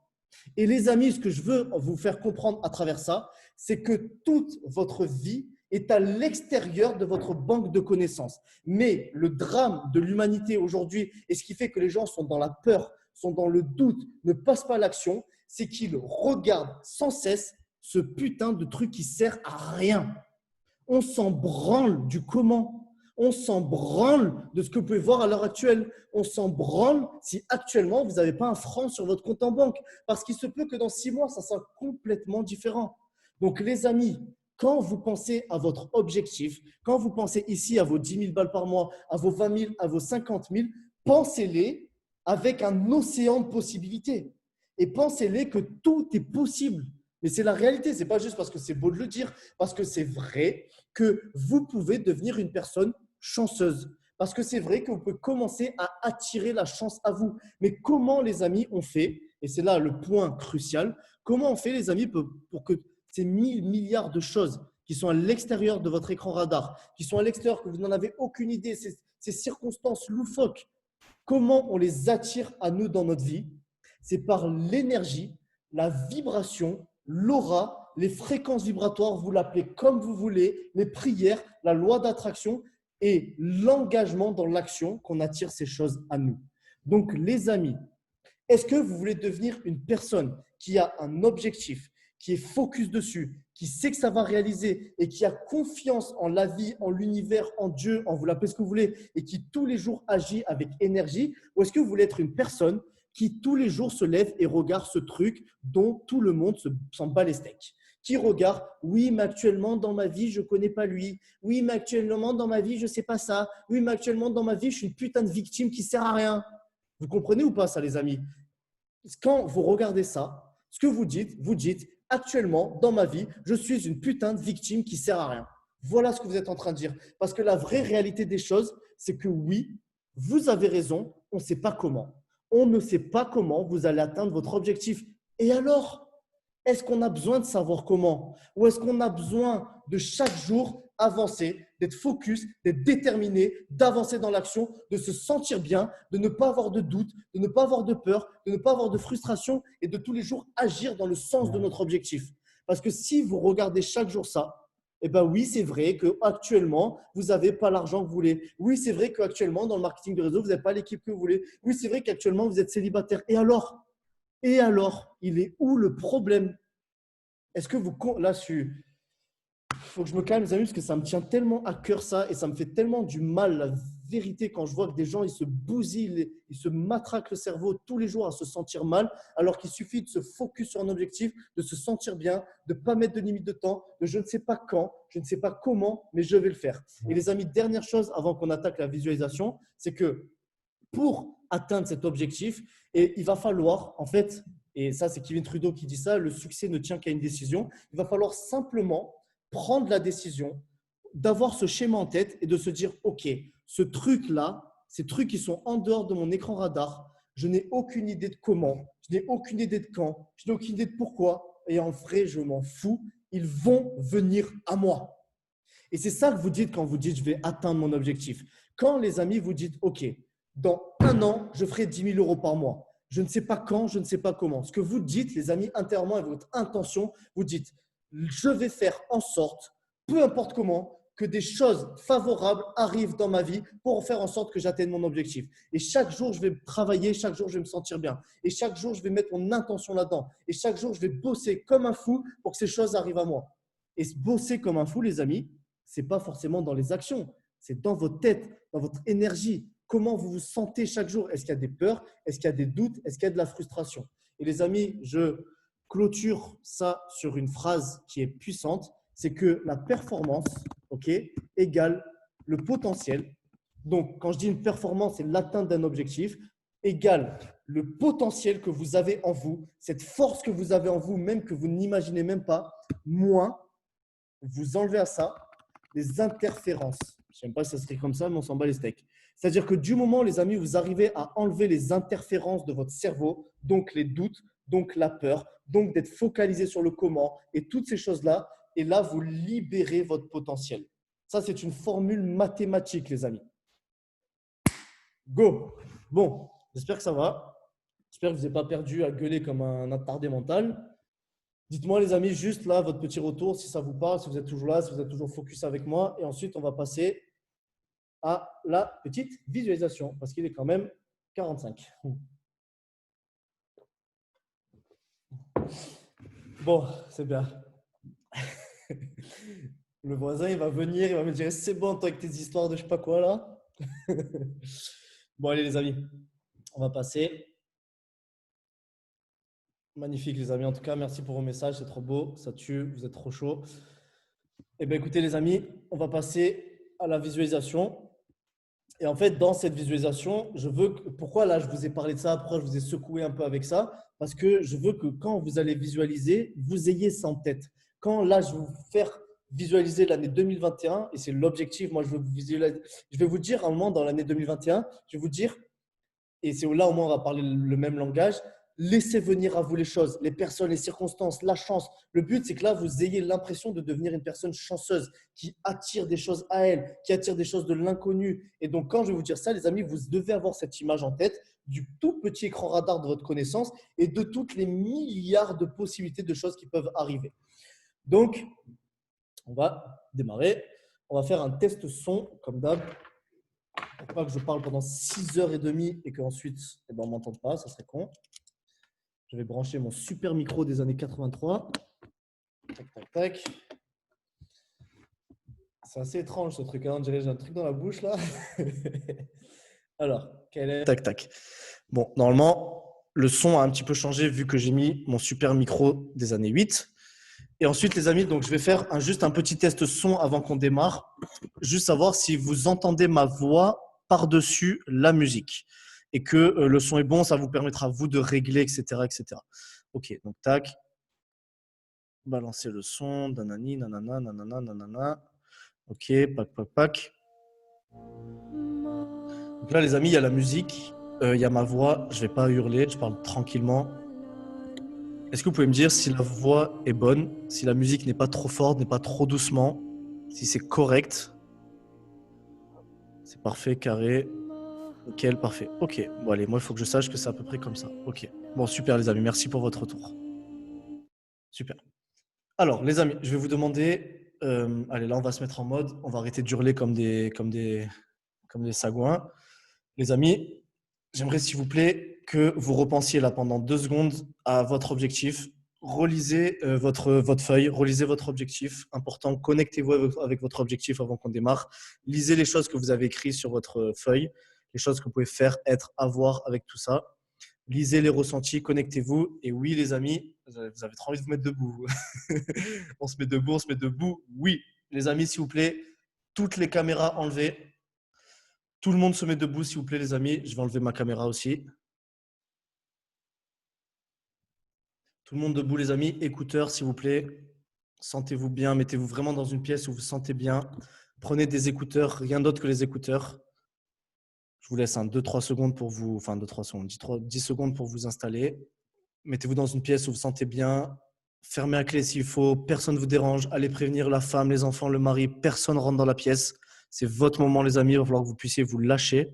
Et les amis, ce que je veux vous faire comprendre à travers ça, c'est que toute votre vie est à l'extérieur de votre banque de connaissances. Mais le drame de l'humanité aujourd'hui, et ce qui fait que les gens sont dans la peur, sont dans le doute, ne passent pas à l'action, c'est qu'ils regardent sans cesse ce putain de truc qui sert à rien. On s'en branle du comment. On s'en branle de ce que vous pouvez voir à l'heure actuelle. On s'en branle si actuellement, vous n'avez pas un franc sur votre compte en banque. Parce qu'il se peut que dans 6 mois, ça soit complètement différent. Donc, les amis, quand vous pensez à votre objectif, quand vous pensez ici à vos 10 000 balles par mois, à vos 20 000, à vos 50 000, pensez-les avec un océan de possibilités. Et pensez-les que tout est possible. Mais c'est la réalité, ce n'est pas juste parce que c'est beau de le dire, parce que c'est vrai que vous pouvez devenir une personne chanceuse. Parce que c'est vrai que vous pouvez commencer à attirer la chance à vous. Mais comment, les amis, on fait, et c'est là le point crucial, comment on fait, les amis, pour que ces 1000 milliards de choses qui sont à l'extérieur de votre écran radar, qui sont à l'extérieur, que vous n'en avez aucune idée, ces circonstances loufoques, comment on les attire à nous dans notre vie? C'est par l'énergie, la vibration, l'aura, les fréquences vibratoires, vous l'appelez comme vous voulez, les prières, la loi d'attraction et l'engagement dans l'action qu'on attire ces choses à nous. Donc, les amis, est-ce que vous voulez devenir une personne qui a un objectif, qui est focus dessus, qui sait que ça va réaliser et qui a confiance en la vie, en l'univers, en Dieu, en vous l'appelez ce que vous voulez, et qui tous les jours agit avec énergie? Ou est-ce que vous voulez être une personne qui tous les jours se lève et regarde ce truc dont tout le monde s'en bat les steaks, qui regarde, oui, mais actuellement dans ma vie, je ne connais pas lui. Oui, mais actuellement dans ma vie, je ne sais pas ça. Oui, mais actuellement dans ma vie, je suis une putain de victime qui ne sert à rien. Vous comprenez ou pas ça, les amis? Quand vous regardez ça, ce que vous dites, actuellement, dans ma vie, je suis une putain de victime qui ne sert à rien. Voilà ce que vous êtes en train de dire. Parce que la vraie réalité des choses, c'est que oui, vous avez raison, on ne sait pas comment. On ne sait pas comment vous allez atteindre votre objectif. Et alors, est-ce qu'on a besoin de savoir comment? Ou est-ce qu'on a besoin de chaque jour avancer, d'être focus, d'être déterminé, d'avancer dans l'action, de se sentir bien, de ne pas avoir de doute, de ne pas avoir de peur, de ne pas avoir de frustration et de tous les jours agir dans le sens de notre objectif? Parce que si vous regardez chaque jour ça, eh bien oui, c'est vrai qu'actuellement, vous n'avez pas l'argent que vous voulez. Oui, c'est vrai qu'actuellement, dans le marketing de réseau, vous n'avez pas l'équipe que vous voulez. Oui, c'est vrai qu'actuellement, vous êtes célibataire. Et alors, il est où le problème? Est-ce que vous… Là, il faut que je me calme, les amis, parce que ça me tient tellement à cœur ça et ça me fait tellement du mal, la vérité, quand je vois que des gens, ils se bousillent, ils se matraquent le cerveau tous les jours à se sentir mal, alors qu'il suffit de se focus sur un objectif, de se sentir bien, de ne pas mettre de limite de temps, de je ne sais pas quand, je ne sais pas comment, mais je vais le faire. Et les amis, dernière chose avant qu'on attaque la visualisation, c'est que pour atteindre cet objectif, et il va falloir, en fait, et ça c'est Kevin Trudeau qui dit ça, le succès ne tient qu'à une décision, il va falloir simplement prendre la décision d'avoir ce schéma en tête et de se dire, OK, ce truc-là, ces trucs qui sont en dehors de mon écran radar, je n'ai aucune idée de comment, je n'ai aucune idée de quand, je n'ai aucune idée de pourquoi, et en vrai, je m'en fous, ils vont venir à moi. Et c'est ça que vous dites quand vous dites, je vais atteindre mon objectif. Quand les amis, vous dites, OK, dans un an, je ferai 10 000 euros par mois. Je ne sais pas quand, je ne sais pas comment. Ce que vous dites, les amis, intérieurement, avec votre intention, vous dites, je vais faire en sorte, peu importe comment, que des choses favorables arrivent dans ma vie pour faire en sorte que j'atteigne mon objectif. Et chaque jour, je vais travailler, chaque jour, je vais me sentir bien. Et chaque jour, je vais mettre mon intention là-dedans. Et chaque jour, je vais bosser comme un fou pour que ces choses arrivent à moi. Et bosser comme un fou, les amis, ce n'est pas forcément dans les actions, c'est dans votre tête, dans votre énergie. Comment vous vous sentez chaque jour? Est-ce qu'il y a des peurs? Est-ce qu'il y a des doutes? Est-ce qu'il y a de la frustration? Et les amis, je clôture ça sur une phrase qui est puissante, c'est que la performance, ok, égale le potentiel. Donc, quand je dis une performance, c'est l'atteinte d'un objectif, égale le potentiel que vous avez en vous, cette force que vous avez en vous, même que vous n'imaginez même pas, moins vous enlevez à ça les interférences. Je ne sais même pas si ça serait comme ça, mais on s'en bat les steaks. C'est-à-dire que du moment, les amis, vous arrivez à enlever les interférences de votre cerveau, donc les doutes, donc la peur, donc d'être focalisé sur le comment et toutes ces choses-là, et là, vous libérez votre potentiel. Ça, c'est une formule mathématique, les amis. Go! Bon, j'espère que ça va. J'espère que vous n'êtes pas perdu à gueuler comme un attardé mental. Dites-moi, les amis, juste là, votre petit retour, si ça vous parle, si vous êtes toujours là, si vous êtes toujours focus avec moi. Et ensuite, on va passer à la petite visualisation parce qu'il est quand même 45. Bon, c'est bien. Le voisin, il va venir, il va me dire, c'est bon, toi, avec tes histoires de je sais pas quoi là. Bon, allez, les amis, on va passer. Magnifique, les amis. En tout cas, merci pour vos messages. C'est trop beau. Ça tue. Vous êtes trop chaud. Eh bien, écoutez, les amis, on va passer à la visualisation. Et en fait, dans cette visualisation, je veux que… Pourquoi là, je vous ai parlé de ça? Pourquoi je vous ai secoué un peu avec ça? Parce que je veux que quand vous allez visualiser, vous ayez ça en tête. Quand là, je vais vous faire visualiser l'année 2021, et c'est l'objectif, moi, je vais vous dire à un moment dans l'année 2021, je vais vous dire, et c'est là au moins on va parler le même langage, laissez venir à vous les choses, les personnes, les circonstances, la chance. Le but, c'est que là, vous ayez l'impression de devenir une personne chanceuse qui attire des choses à elle, qui attire des choses de l'inconnu. Et donc, quand je vais vous dire ça, les amis, vous devez avoir cette image en tête du tout petit écran radar de votre connaissance et de toutes les milliards de possibilités de choses qui peuvent arriver. Donc, on va démarrer. On va faire un test son, comme d'hab. Pour pas que je parle pendant 6h30 et qu'ensuite, on ne m'entende pas, ça serait con. Je vais brancher mon super micro des années 83. Tac, tac, tac. C'est assez étrange ce truc. On dirait que j'ai un truc dans la bouche là. Alors, quel est… Tac, tac. Bon, normalement, le son a un petit peu changé vu que j'ai mis mon super micro des années 8. Et ensuite, les amis, donc je vais faire juste un petit test son avant qu'on démarre. Juste savoir si vous entendez ma voix par-dessus la musique. Et que le son est bon, ça vous permettra, vous, de régler, etc., etc. Ok, donc tac, balancer le son, nanani, nanana, nanana, nanana. Ok, pac, pac, pac. Donc là, les amis, il y a la musique, il y a ma voix. Je vais pas hurler, je parle tranquillement. Est-ce que vous pouvez me dire si la voix est bonne, si la musique n'est pas trop forte, n'est pas trop doucement, si c'est correct? C'est parfait, carré. Nickel, parfait. Ok, bon allez, moi il faut que je sache que c'est à peu près comme ça. Ok, bon super les amis, merci pour votre retour. Super. Alors les amis, je vais vous demander, allez là on va se mettre en mode, on va arrêter d'hurler comme des sagouins. Les amis, j'aimerais s'il vous plaît que vous repensiez là pendant 2 secondes à votre objectif. Relisez votre feuille, relisez votre objectif. Important, connectez-vous avec votre objectif avant qu'on démarre. Lisez les choses que vous avez écrites sur votre feuille, les choses que vous pouvez faire, être, avoir avec tout ça. Lisez les ressentis, connectez-vous. Et oui, les amis, vous avez trop envie de vous mettre debout. On se met debout, on se met debout. Oui, les amis, s'il vous plaît, toutes les caméras enlevées. Tout le monde se met debout, s'il vous plaît, les amis. Je vais enlever ma caméra aussi. Tout le monde debout, les amis. Écouteurs, s'il vous plaît. Sentez-vous bien. Mettez-vous vraiment dans une pièce où vous vous sentez bien. Prenez des écouteurs, rien d'autre que les écouteurs. Je vous laisse 2-3 secondes pour vous, enfin 2-3 secondes, 10 secondes pour vous installer. Mettez-vous dans une pièce où vous vous sentez bien. Fermez la clé s'il faut. Personne ne vous dérange. Allez prévenir la femme, les enfants, le mari. Personne rentre dans la pièce. C'est votre moment, les amis. Il va falloir que vous puissiez vous lâcher.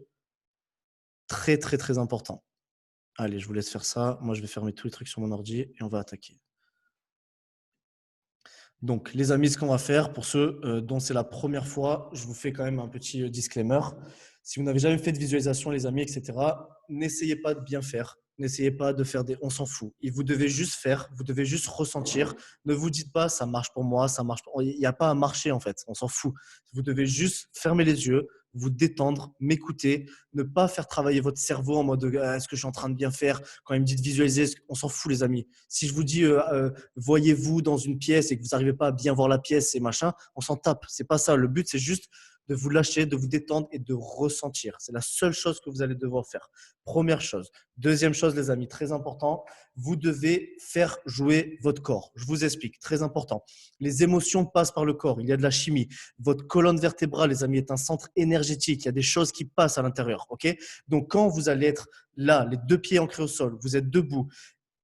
Très, très, très important. Allez, je vous laisse faire ça. Moi, je vais fermer tous les trucs sur mon ordi et on va attaquer. Donc, les amis, ce qu'on va faire, pour ceux dont c'est la première fois, je vous fais quand même un petit disclaimer. Si vous n'avez jamais fait de visualisation, les amis, etc., n'essayez pas de bien faire. N'essayez pas de faire des on s'en fout. Et vous devez juste faire, vous devez juste ressentir. Ne vous dites pas ça marche pour moi, ça marche pour... Il n'y a pas à marcher en fait, on s'en fout. Vous devez juste fermer les yeux, vous détendre, m'écouter, ne pas faire travailler votre cerveau en mode est-ce que je suis en train de bien faire? Quand il me dit de visualiser, on s'en fout les amis. Si je vous dis voyez-vous dans une pièce et que vous n'arrivez pas à bien voir la pièce et machin, on s'en tape. C'est pas ça. Le but, c'est juste de vous lâcher, de vous détendre et de ressentir. C'est la seule chose que vous allez devoir faire. Première chose. Deuxième chose, les amis, très important, vous devez faire jouer votre corps. Je vous explique, très important. Les émotions passent par le corps. Il y a de la chimie. Votre colonne vertébrale, les amis, est un centre énergétique. Il y a des choses qui passent à l'intérieur. Ok? Donc, quand vous allez être là, les 2 pieds ancrés au sol, vous êtes debout,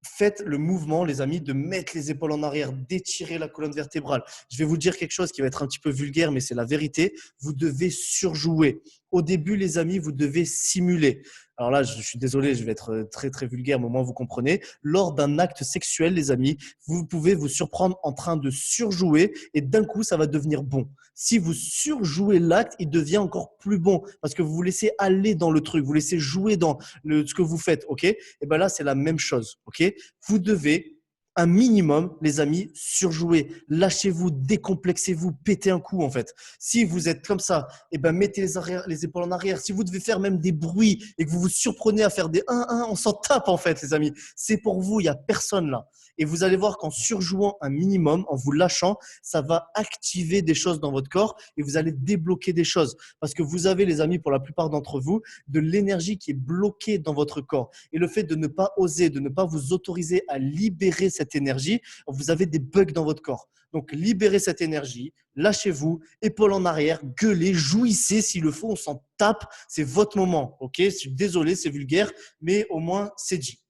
faites le mouvement, les amis, de mettre les épaules en arrière, d'étirer la colonne vertébrale. Je vais vous dire quelque chose qui va être un petit peu vulgaire, mais c'est la vérité. Vous devez surjouer. Au début, les amis, vous devez simuler. Alors là, je suis désolé, je vais être très, très vulgaire, mais au moins vous comprenez. Lors d'un acte sexuel, les amis, vous pouvez vous surprendre en train de surjouer et d'un coup, ça va devenir bon. Si vous surjouez l'acte, il devient encore plus bon parce que vous vous laissez aller dans le truc, vous laissez jouer dans ce que vous faites, ok? Et bien là, c'est la même chose, ok? Vous devez un minimum, les amis, surjouer. Lâchez-vous, décomplexez-vous, pétez un coup en fait. Si vous êtes comme ça, eh ben mettez les épaules en arrière. Si vous devez faire même des bruits et que vous vous surprenez à faire des 1-1, on s'en tape en fait, les amis. C'est pour vous, il n'y a personne là. Et vous allez voir qu'en surjouant un minimum, en vous lâchant, ça va activer des choses dans votre corps et vous allez débloquer des choses. Parce que vous avez, les amis, pour la plupart d'entre vous, de l'énergie qui est bloquée dans votre corps. Et le fait de ne pas oser, de ne pas vous autoriser à libérer cette énergie, vous avez des bugs dans votre corps. Donc, libérez cette énergie, lâchez-vous, épaules en arrière, gueulez, jouissez s'il le faut, on s'en tape, c'est votre moment. Ok, je suis désolé, c'est vulgaire, mais au moins, c'est dit.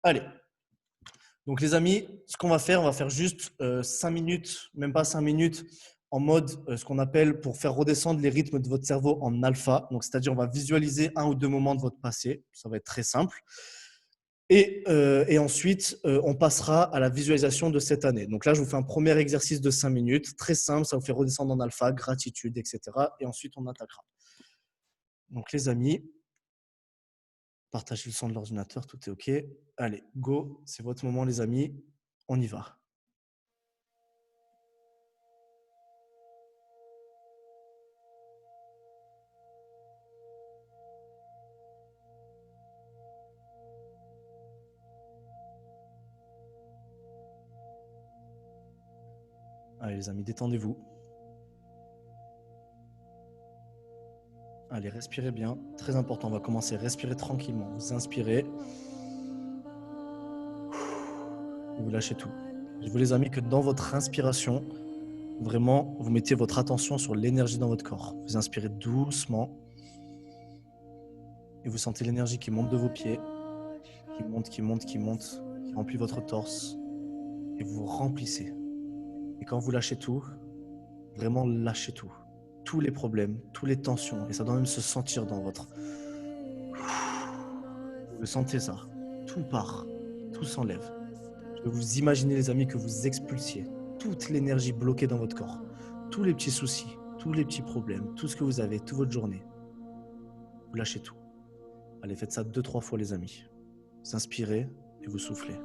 Allez. Donc, les amis, ce qu'on va faire, on va faire juste 5 minutes, même pas 5 minutes, en mode ce qu'on appelle pour faire redescendre les rythmes de votre cerveau en alpha. Donc, c'est-à-dire, on va visualiser 1 ou 2 moments de votre passé. Ça va être très simple. Et ensuite, on passera à la visualisation de cette année. Donc là, je vous fais un premier exercice de 5 minutes, très simple, ça vous fait redescendre en alpha, gratitude, etc. Et ensuite, on attaquera. Donc les amis, partagez le son de l'ordinateur, tout est OK. Allez, go, c'est votre moment les amis, on y va. Allez les amis, détendez-vous. Allez, respirez bien. Très important, on va commencer. Respirez tranquillement. Vous inspirez. Et vous lâchez tout. Je veux les amis que dans votre inspiration, vraiment, vous mettez votre attention sur l'énergie dans votre corps. Vous inspirez doucement. Et vous sentez l'énergie qui monte de vos pieds. Qui monte, qui monte, qui monte. Qui remplit votre torse. Et vous remplissez. Et quand vous lâchez tout, vraiment lâchez tout. Tous les problèmes, toutes les tensions. Et ça doit même se sentir dans votre... Vous sentez ça. Tout part. Tout s'enlève. Je veux vous imaginer les amis que vous expulsiez toute l'énergie bloquée dans votre corps. Tous les petits soucis, tous les petits problèmes, tout ce que vous avez, toute votre journée. Vous lâchez tout. Allez, faites ça 2-3 fois les amis. Vous inspirez et vous soufflez.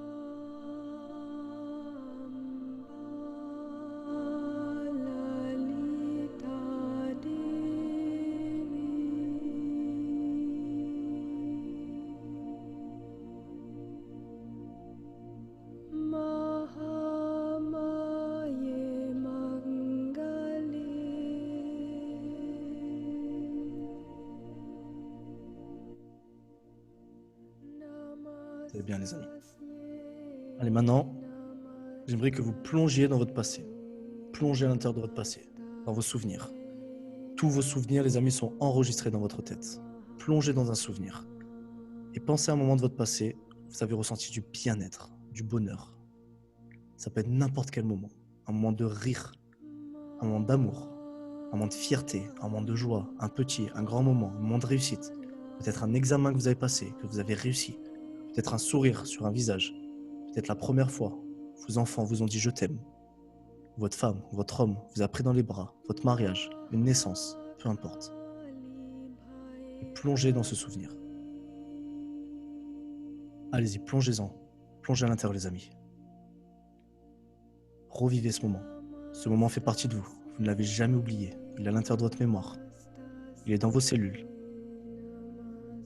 C'est bien les amis. Allez, maintenant, j'aimerais que vous plongiez dans votre passé. Plongez à l'intérieur de votre passé, dans vos souvenirs. Tous vos souvenirs, les amis, sont enregistrés dans votre tête. Plongez dans un souvenir. Et pensez à un moment de votre passé où vous avez ressenti du bien-être, du bonheur. Ça peut être n'importe quel moment. Un moment de rire, un moment d'amour, un moment de fierté, un moment de joie, un petit, un grand moment, un moment de réussite. Peut-être un examen que vous avez passé, que vous avez réussi. Peut-être un sourire sur un visage. Peut-être la première fois, vos enfants vous ont dit « je t'aime ». Votre femme, votre homme vous a pris dans les bras, votre mariage, une naissance, peu importe. Et plongez dans ce souvenir. Allez-y, plongez-en. Plongez à l'intérieur, les amis. Revivez ce moment. Ce moment fait partie de vous. Vous ne l'avez jamais oublié. Il est à l'intérieur de votre mémoire. Il est dans vos cellules.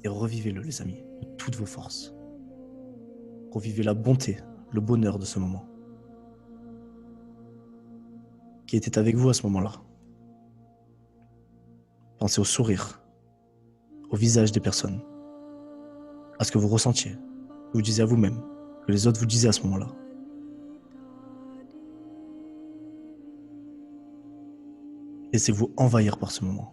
Et revivez-le, les amis, de toutes vos forces. Revivez la bonté, le bonheur de ce moment. Qui était avec vous à ce moment-là. Pensez au sourire, au visage des personnes, à ce que vous ressentiez, que vous disiez à vous-même, que les autres vous disaient à ce moment-là. Laissez-vous envahir par ce moment.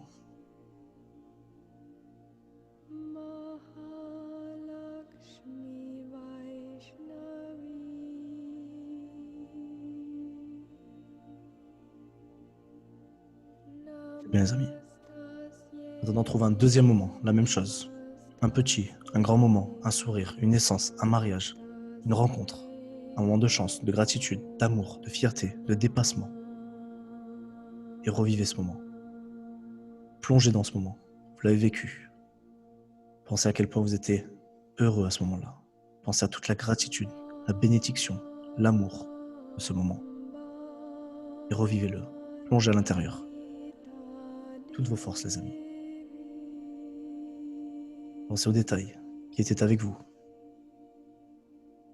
Bien les amis. Maintenant, trouvez un deuxième moment, la même chose. Un petit, un grand moment, un sourire, une naissance, un mariage, une rencontre, un moment de chance, de gratitude, d'amour, de fierté, de dépassement. Et revivez ce moment. Plongez dans ce moment. Vous l'avez vécu. Pensez à quel point vous étiez heureux à ce moment-là. Pensez à toute la gratitude, la bénédiction, l'amour de ce moment. Et revivez-le. Plongez à l'intérieur. Toutes vos forces, les amis. Pensez aux détails qui étaient avec vous.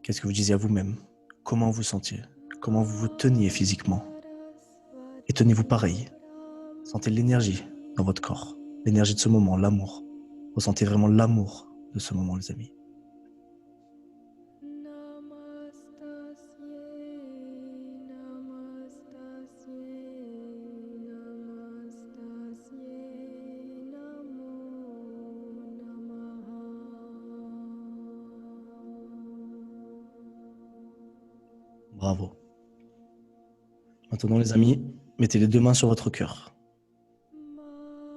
Qu'est-ce que vous disiez à vous-même? Comment vous vous sentiez? Comment vous vous teniez physiquement? Et tenez-vous pareil. Sentez l'énergie dans votre corps. L'énergie de ce moment, l'amour. Ressentez vraiment l'amour de ce moment, les amis. Bravo. Maintenant, les amis, mettez les deux mains sur votre cœur.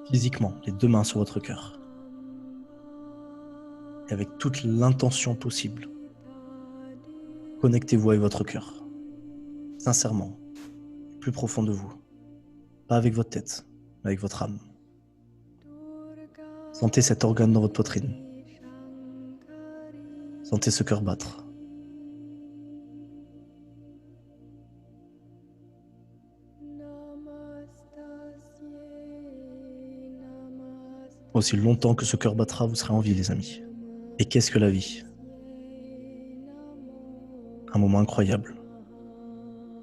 Physiquement, les deux mains sur votre cœur. Et avec toute l'intention possible, connectez-vous avec votre cœur. Sincèrement, plus profond de vous. Pas avec votre tête, mais avec votre âme. Sentez cet organe dans votre poitrine. Sentez ce cœur battre. Aussi longtemps que ce cœur battra, vous serez en vie, les amis. Et qu'est-ce que la vie? Un moment incroyable.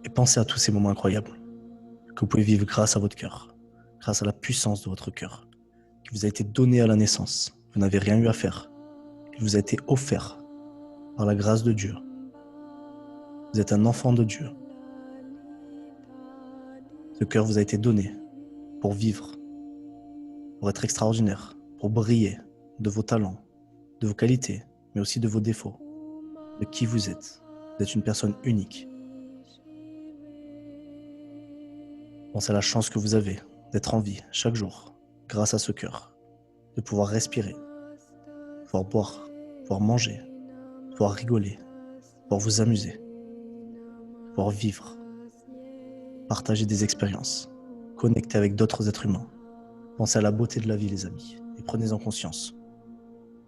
Et pensez à tous ces moments incroyables. que vous pouvez vivre grâce à votre cœur, grâce à la puissance de votre cœur, qui vous a été donné à la naissance. Vous n'avez rien eu à faire. Il vous a été offert par la grâce de Dieu. Vous êtes un enfant de Dieu. Ce cœur vous a été donné pour vivre, pour être extraordinaire, pour briller de vos talents, de vos qualités, mais aussi de vos défauts, de qui vous êtes. Vous êtes une personne unique. Pensez à la chance que vous avez d'être en vie chaque jour, grâce à ce cœur, de pouvoir respirer, pouvoir boire, pouvoir manger, pouvoir rigoler, pouvoir vous amuser, pouvoir vivre, partager des expériences, connecter avec d'autres êtres humains. Pensez à la beauté de la vie, les amis, et prenez-en conscience.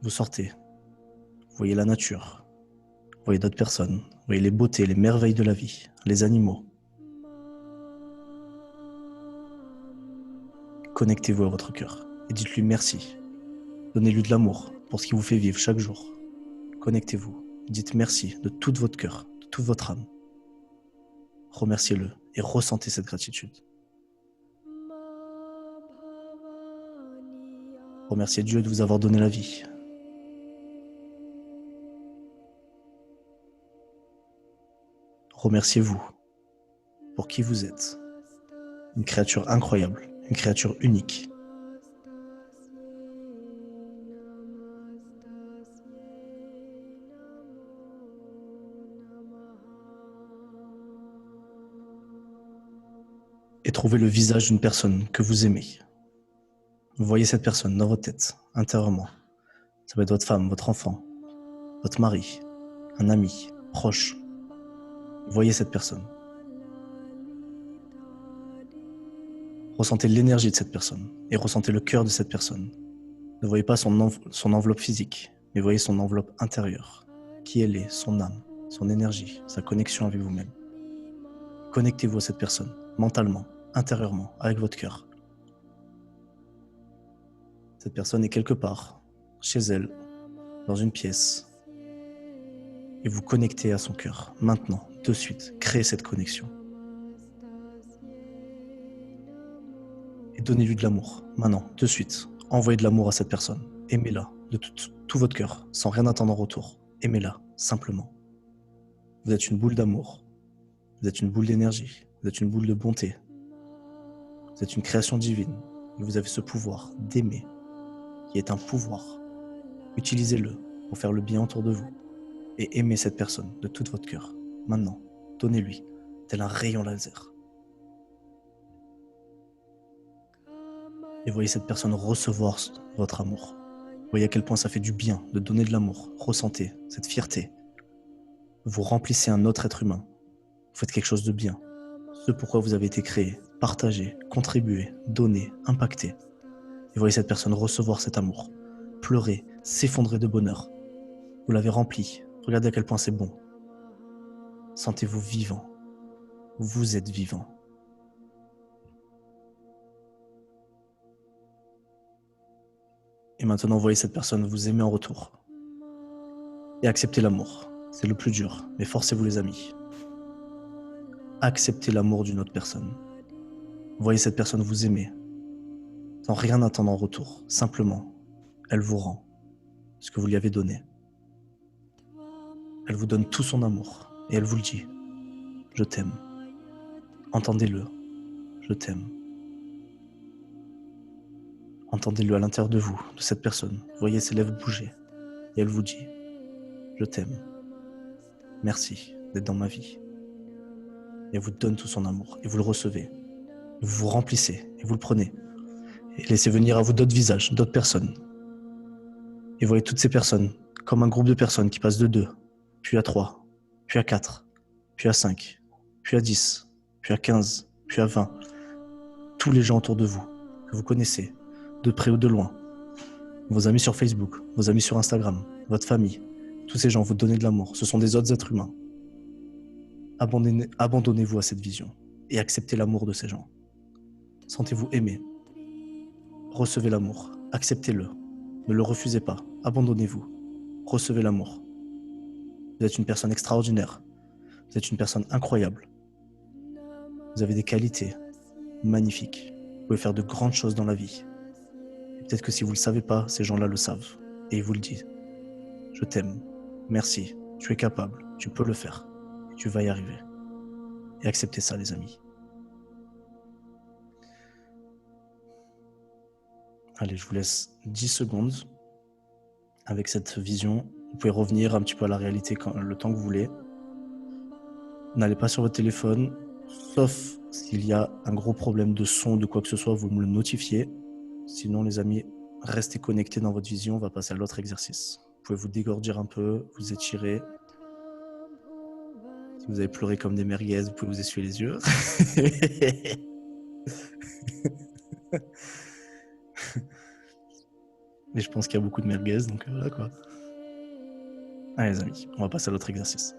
Vous sortez, vous voyez la nature, vous voyez d'autres personnes, vous voyez les beautés, les merveilles de la vie, les animaux. Connectez-vous à votre cœur et dites-lui merci. Donnez-lui de l'amour pour ce qui vous fait vivre chaque jour. Connectez-vous, dites merci de tout votre cœur, de toute votre âme. Remerciez-le et ressentez cette gratitude. Remerciez Dieu de vous avoir donné la vie. Remerciez-vous pour qui vous êtes. Une créature incroyable, une créature unique. Et trouvez le visage d'une personne que vous aimez. Vous voyez cette personne dans votre tête, intérieurement. Ça peut être votre femme, votre enfant, votre mari, un ami, proche. Vous voyez cette personne. Ressentez l'énergie de cette personne et ressentez le cœur de cette personne. Ne voyez pas son enveloppe physique, mais voyez son enveloppe intérieure, qui elle est, son âme, son énergie, sa connexion avec vous-même. Connectez-vous à cette personne, mentalement, intérieurement, avec votre cœur. Cette personne est quelque part, chez elle, dans une pièce, et vous connectez à son cœur, maintenant, de suite, créez cette connexion. Et donnez-lui de l'amour, maintenant, de suite. Envoyez de l'amour à cette personne, aimez-la de tout votre cœur, sans rien attendre en retour. Aimez-la, simplement. Vous êtes une boule d'amour, vous êtes une boule d'énergie, vous êtes une boule de bonté. Vous êtes une création divine, et vous avez ce pouvoir d'aimer, qui est un pouvoir. Utilisez-le pour faire le bien autour de vous, et aimez cette personne de tout votre cœur. Maintenant, donnez-lui, tel un rayon laser. Et voyez cette personne recevoir votre amour. Voyez à quel point ça fait du bien de donner de l'amour. Ressentez cette fierté. Vous remplissez un autre être humain. Vous faites quelque chose de bien. Ce pourquoi vous avez été créé. Partagez, contribuez, donnez, impactez. Et voyez cette personne recevoir cet amour. Pleurer, s'effondrer de bonheur. Vous l'avez rempli. Regardez à quel point c'est bon. Sentez-vous vivant. Vous êtes vivant. Et maintenant, voyez cette personne vous aimer en retour. Et acceptez l'amour. C'est le plus dur, mais forcez-vous les amis. Acceptez l'amour d'une autre personne. Voyez cette personne vous aimer, sans rien attendre en retour. Simplement, elle vous rend ce que vous lui avez donné. Elle vous donne tout son amour et elle vous le dit. Je t'aime. Entendez-le. Je t'aime. Entendez-le à l'intérieur de vous, de cette personne. Voyez ses lèvres bouger et elle vous dit. Je t'aime. Merci d'être dans ma vie. Et elle vous donne tout son amour et vous le recevez. Vous vous remplissez et vous le prenez. Et laissez venir à vous d'autres visages, d'autres personnes. Et voyez toutes ces personnes comme un groupe de personnes qui passent de 2, puis à 3, puis à 4, puis à 5, puis à 10, puis à 15, puis à 20. Tous les gens autour de vous, que vous connaissez, de près ou de loin. Vos amis sur Facebook, vos amis sur Instagram, votre famille. Tous ces gens vous donnent de l'amour. Ce sont des autres êtres humains. Abandonnez-vous à cette vision et acceptez l'amour de ces gens. Sentez-vous aimé. Recevez l'amour. Acceptez-le. Ne le refusez pas. Abandonnez-vous. Recevez l'amour. Vous êtes une personne extraordinaire. Vous êtes une personne incroyable. Vous avez des qualités. magnifiques. Vous pouvez faire de grandes choses dans la vie. Et peut-être que si vous ne le savez pas, ces gens-là le savent. Et ils vous le disent. Je t'aime. Merci. Tu es capable. Tu peux le faire. Tu vas y arriver. Et acceptez ça, les amis. Allez, je vous laisse 10 secondes avec cette vision. Vous pouvez revenir un petit peu à la réalité le temps que vous voulez. N'allez pas sur votre téléphone, sauf s'il y a un gros problème de son ou de quoi que ce soit, vous me le notifiez. Sinon, les amis, restez connectés dans votre vision. On va passer à l'autre exercice. Vous pouvez vous dégorger un peu, vous étirer. Si vous avez pleuré comme des merguez, vous pouvez vous essuyer les yeux. Mais je pense qu'il y a beaucoup de merguez, donc voilà quoi. Allez les amis, on va passer à l'autre exercice.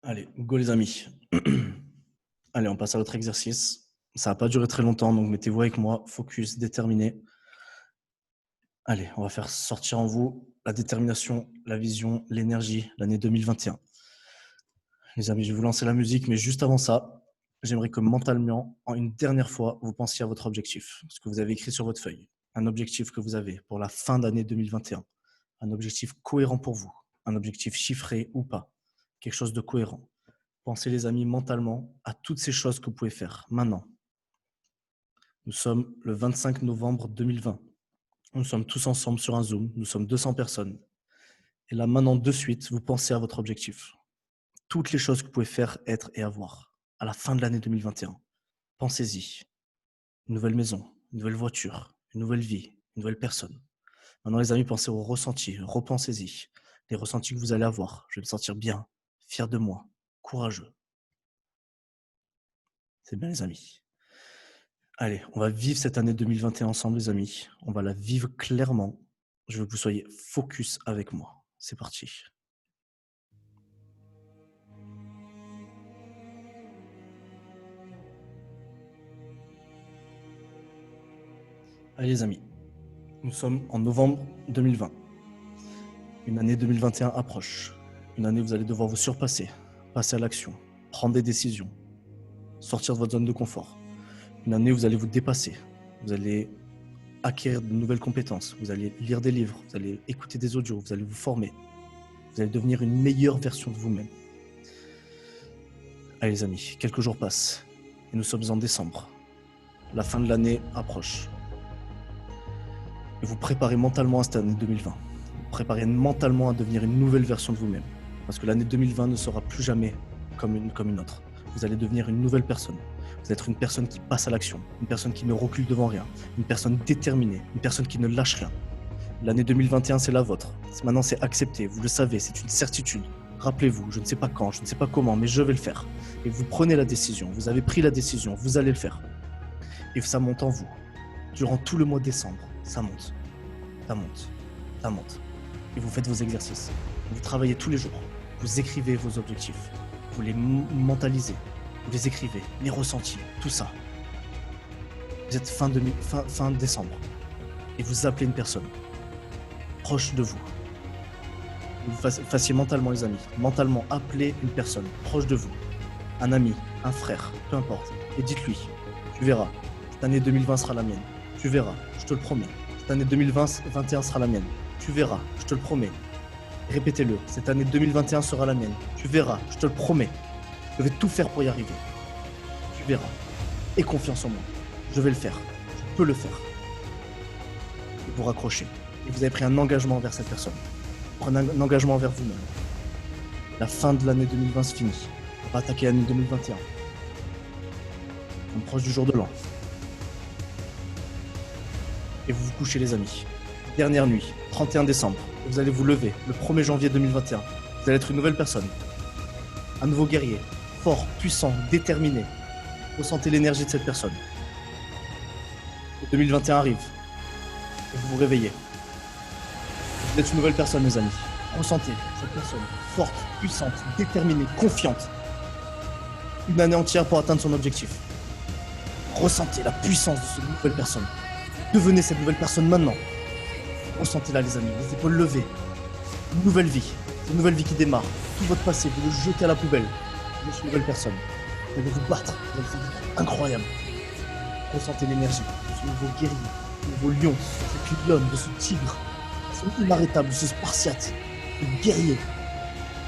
Allez, go les amis. Allez, on passe à l'autre exercice. Ça va pas durer très longtemps, donc mettez-vous avec moi, focus, déterminé. Allez, on va faire sortir en vous la détermination, la vision, l'énergie, l'année 2021. Les amis, je vais vous lancer la musique, mais juste avant ça, j'aimerais que mentalement, en une dernière fois, vous pensiez à votre objectif, ce que vous avez écrit sur votre feuille. Un objectif que vous avez pour la fin d'année 2021. Un objectif cohérent pour vous. Un objectif chiffré ou pas. Quelque chose de cohérent. Pensez, les amis, mentalement à toutes ces choses que vous pouvez faire maintenant. Nous sommes le 25 novembre 2020. Nous sommes tous ensemble sur un Zoom. Nous sommes 200 personnes. Et là, maintenant, de suite, vous pensez à votre objectif. Toutes les choses que vous pouvez faire, être et avoir à la fin de l'année 2021. Pensez-y. Une nouvelle maison, une nouvelle voiture, une nouvelle vie, une nouvelle personne. Maintenant, les amis, pensez aux ressentis. Repensez-y. Les ressentis que vous allez avoir. Je vais me sentir bien, fier de moi, courageux. C'est bien, les amis. Allez, on va vivre cette année 2021 ensemble, les amis. On va la vivre clairement. Je veux que vous soyez focus avec moi. C'est parti. Allez, les amis. Nous sommes en novembre 2020. Une année 2021 approche. Une année où vous allez devoir vous surpasser, passer à l'action, prendre des décisions, sortir de votre zone de confort. Une année où vous allez vous dépasser. Vous allez acquérir de nouvelles compétences. Vous allez lire des livres, vous allez écouter des audios, vous allez vous former. Vous allez devenir une meilleure version de vous-même. Allez les amis, quelques jours passent et nous sommes en décembre. La fin de l'année approche. Et vous préparez mentalement à cette année 2020. Vous préparez mentalement à devenir une nouvelle version de vous-même. Parce que l'année 2020 ne sera plus jamais comme une autre. Vous allez devenir une nouvelle personne. Vous allez être une personne qui passe à l'action, une personne qui ne recule devant rien, une personne déterminée, une personne qui ne lâche rien. L'année 2021, c'est la vôtre. Maintenant, c'est accepté. Vous le savez, c'est une certitude. Rappelez-vous, je ne sais pas quand, je ne sais pas comment, mais je vais le faire. Et vous prenez la décision. Vous avez pris la décision. Vous allez le faire. Et ça monte en vous. Durant tout le mois de décembre, ça monte. Ça monte. Ça monte. Et vous faites vos exercices. Vous travaillez tous les jours. Vous écrivez vos objectifs. Vous les mentalisez. Vous les écrivez. Les ressentis. Tout ça. Vous êtes fin décembre. Et vous appelez une personne proche de vous. Vous fassiez mentalement, les amis. Mentalement, appelez une personne proche de vous. Un ami, un frère, peu importe. Et dites-lui, tu verras, cette année 2020 sera la mienne. Tu verras, je te le promets. Cette année 2021 sera la mienne. Tu verras, je te le promets. Répétez-le, cette année 2021 sera la mienne. Tu verras, je te le promets. Je vais tout faire pour y arriver. Tu verras. Aie confiance en moi. Je vais le faire. Je peux le faire. Et vous raccrochez. Et vous avez pris un engagement envers cette personne. Prenez un engagement envers vous-même. La fin de l'année 2020 se finit. On va attaquer l'année 2021. On est proche du jour de l'an. Et vous vous couchez, les amis. Dernière nuit, 31 décembre. Et vous allez vous lever le 1er janvier 2021. Vous allez être une nouvelle personne. Un nouveau guerrier. Fort, puissant, déterminé. Ressentez l'énergie de cette personne. Et 2021 arrive. Et vous vous réveillez. Vous êtes une nouvelle personne, mes amis. Ressentez cette personne forte, puissante, déterminée, confiante. Une année entière pour atteindre son objectif. Ressentez la puissance de cette nouvelle personne. Devenez cette nouvelle personne maintenant. Ressentez-la, les amis, les épaules levées. Une nouvelle vie. C'est une nouvelle vie qui démarre. Tout votre passé, vous le jetez à la poubelle. Vous êtes une nouvelle personne. Vous allez vous battre. Vous allez faire des trucs incroyables. Ressentez l'énergie de ce nouveau guerrier, de ce nouveau lion, de cette lionne, de ce tigre, de ce inarrêtable, de ce spartiate, de guerrier.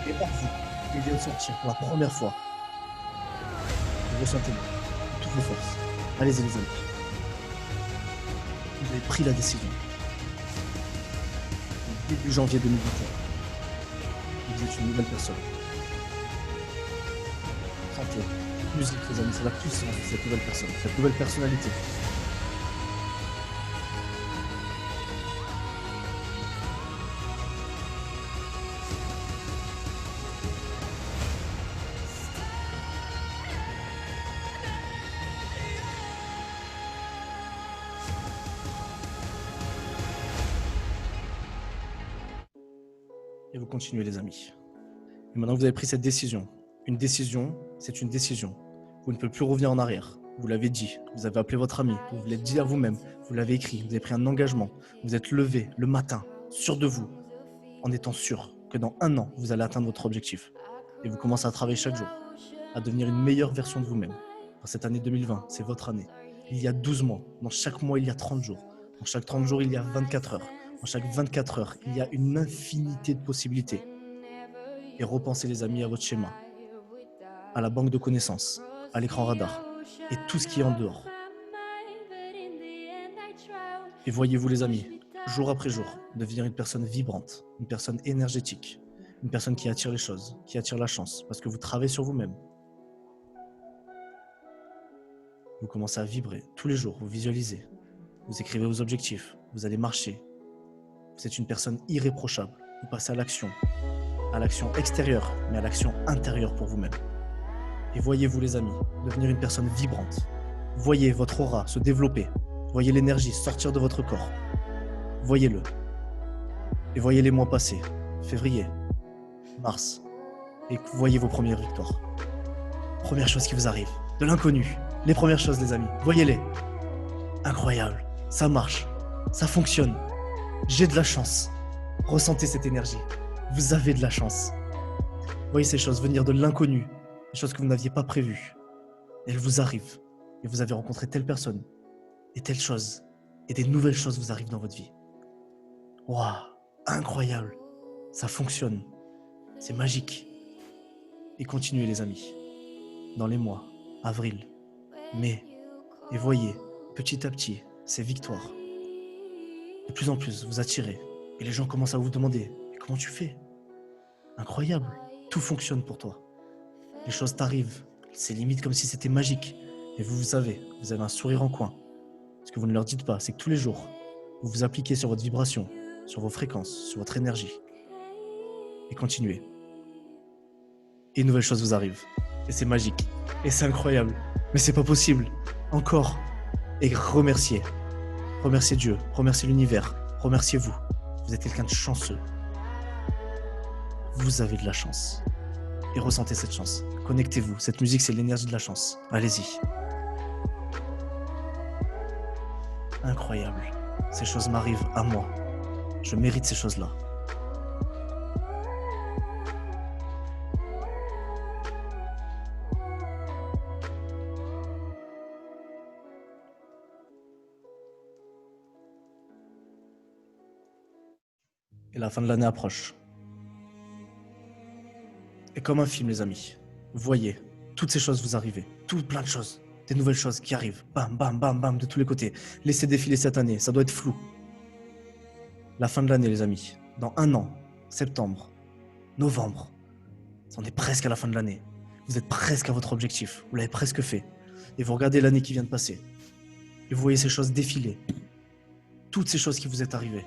Et hors vous, il vient de sortir pour la première fois. Vous ressentez de toutes vos forces. Allez-y, les amis. Vous avez pris la décision. Début janvier 2021. Vous êtes une nouvelle personne. Sentez cette musique, les amis, c'est la puissance de cette nouvelle personne, cette nouvelle personnalité. Et vous continuez, les amis. Et maintenant que vous avez pris cette décision, une décision, c'est une décision. Vous ne pouvez plus revenir en arrière. Vous l'avez dit, vous avez appelé votre ami, vous l'avez dit à vous-même, vous l'avez écrit, vous avez pris un engagement, vous êtes levé le matin, sûr de vous, en étant sûr que dans 1 an, vous allez atteindre votre objectif. Et vous commencez à travailler chaque jour, à devenir une meilleure version de vous-même. Dans cette année 2020, c'est votre année. Il y a 12 mois, dans chaque mois, il y a 30 jours. Dans chaque 30 jours, il y a 24 heures. Dans chaque 24 heures, il y a une infinité de possibilités. Et repensez, les amis, à votre schéma, à la banque de connaissances, à l'écran radar et tout ce qui est en dehors. Et voyez-vous, les amis, jour après jour, devenir une personne vibrante, une personne énergétique, une personne qui attire les choses, qui attire la chance, parce que vous travaillez sur vous-même. Vous commencez à vibrer tous les jours, vous visualisez, vous écrivez vos objectifs, vous allez marcher. Vous êtes une personne irréprochable, vous passez à l'action extérieure, mais à l'action intérieure pour vous-même. Et voyez-vous, les amis, devenir une personne vibrante. Voyez votre aura se développer. Voyez l'énergie sortir de votre corps. Voyez-le. Et voyez les mois passés. Février, mars. Et voyez vos premières victoires. Première chose qui vous arrive. De l'inconnu. Les premières choses, les amis. Voyez-les. Incroyable. Ça marche. Ça fonctionne. J'ai de la chance. Ressentez cette énergie. Vous avez de la chance. Voyez ces choses venir de l'inconnu. Des choses que vous n'aviez pas prévues. Elles vous arrivent. Et vous avez rencontré telle personne. Et telle chose. Et des nouvelles choses vous arrivent dans votre vie. Waouh, incroyable. Ça fonctionne. C'est magique. Et continuez, les amis. Dans les mois, avril, mai. Et voyez, petit à petit, ces victoires. De plus en plus, vous attirez. Et les gens commencent à vous demander, mais comment tu fais? Incroyable. Tout fonctionne pour toi. Les choses t'arrivent. C'est limite comme si c'était magique. Et vous savez, vous avez un sourire en coin. Ce que vous ne leur dites pas, c'est que tous les jours, vous vous appliquez sur votre vibration, sur vos fréquences, sur votre énergie. Et continuez. Et une nouvelle chose vous arrive. Et c'est magique. Et c'est incroyable. Mais c'est pas possible. Encore. Et remerciez. Remerciez Dieu. Remerciez l'univers. Remerciez-vous. Vous êtes quelqu'un de chanceux. Vous avez de la chance. Et ressentez cette chance. Connectez-vous. Cette musique, c'est l'énergie de la chance. Allez-y. Incroyable. Ces choses m'arrivent à moi. Je mérite ces choses-là. Et la fin de l'année approche. Et comme un film, les amis, voyez toutes ces choses vous arriver. Plein de choses. Des nouvelles choses qui arrivent. Bam, bam, bam, bam, de tous les côtés. Laissez défiler cette année. Ça doit être flou. La fin de l'année, les amis. Dans 1 an, septembre, novembre. On est presque à la fin de l'année. Vous êtes presque à votre objectif. Vous l'avez presque fait. Et vous regardez l'année qui vient de passer. Et vous voyez ces choses défiler. Toutes ces choses qui vous est arrivées.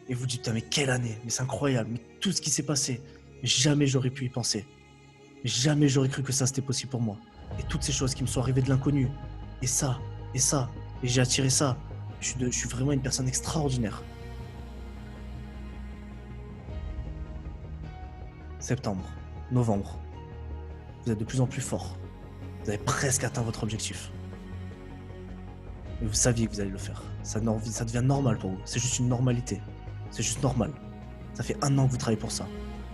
Et vous dites, putain, mais quelle année. Mais c'est incroyable. Mais tout ce qui s'est passé. Mais jamais j'aurais pu y penser. Mais jamais j'aurais cru que ça, c'était possible pour moi. Et toutes ces choses qui me sont arrivées de l'inconnu. Et ça. Et j'ai attiré ça. Je suis vraiment une personne extraordinaire. Septembre, novembre, vous êtes de plus en plus fort. Vous avez presque atteint votre objectif. Mais vous saviez que vous allez le faire. Ça devient normal pour vous. C'est juste une normalité. C'est juste normal. Ça fait 1 an que vous travaillez pour ça.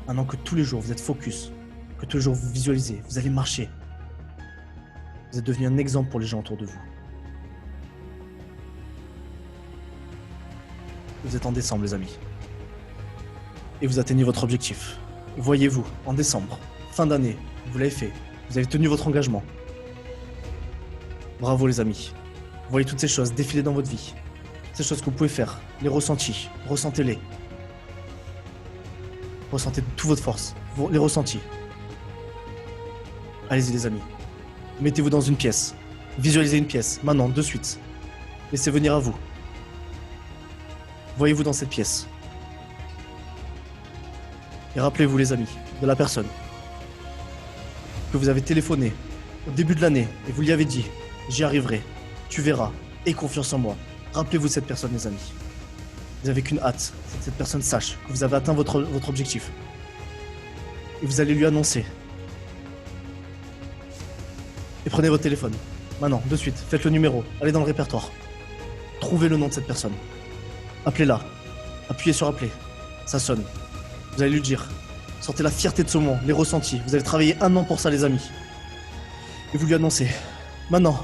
1 an que tous les jours vous êtes focus. Que tous les jours vous visualisez. Vous allez marcher. Vous êtes devenu un exemple pour les gens autour de vous. Vous êtes en décembre, les amis. Et vous atteignez votre objectif. Voyez-vous, en décembre, fin d'année, vous l'avez fait. Vous avez tenu votre engagement. Bravo, les amis. Voyez toutes ces choses défiler dans votre vie. Ces choses que vous pouvez faire, les ressentis, ressentez-les. Ressentez de toute votre force, les ressentis. Allez-y, les amis. Mettez-vous dans une pièce. Visualisez une pièce, maintenant, de suite. Laissez venir à vous. Voyez-vous dans cette pièce. Et rappelez-vous, les amis, de la personne que vous avez téléphoné au début de l'année et vous lui avez dit « J'y arriverai, tu verras, aie confiance en moi ». Rappelez-vous de cette personne, les amis. Vous n'avez qu'une hâte, c'est que cette personne sache que vous avez atteint votre objectif. Et vous allez lui annoncer. Et prenez votre téléphone. Maintenant, de suite, faites le numéro, allez dans le répertoire. Trouvez le nom de cette personne. Appelez-la. Appuyez sur appeler. Ça sonne. Vous allez lui dire. Sortez la fierté de ce moment, les ressentis. Vous avez travaillé 1 an pour ça, les amis. Et vous lui annoncez. Maintenant,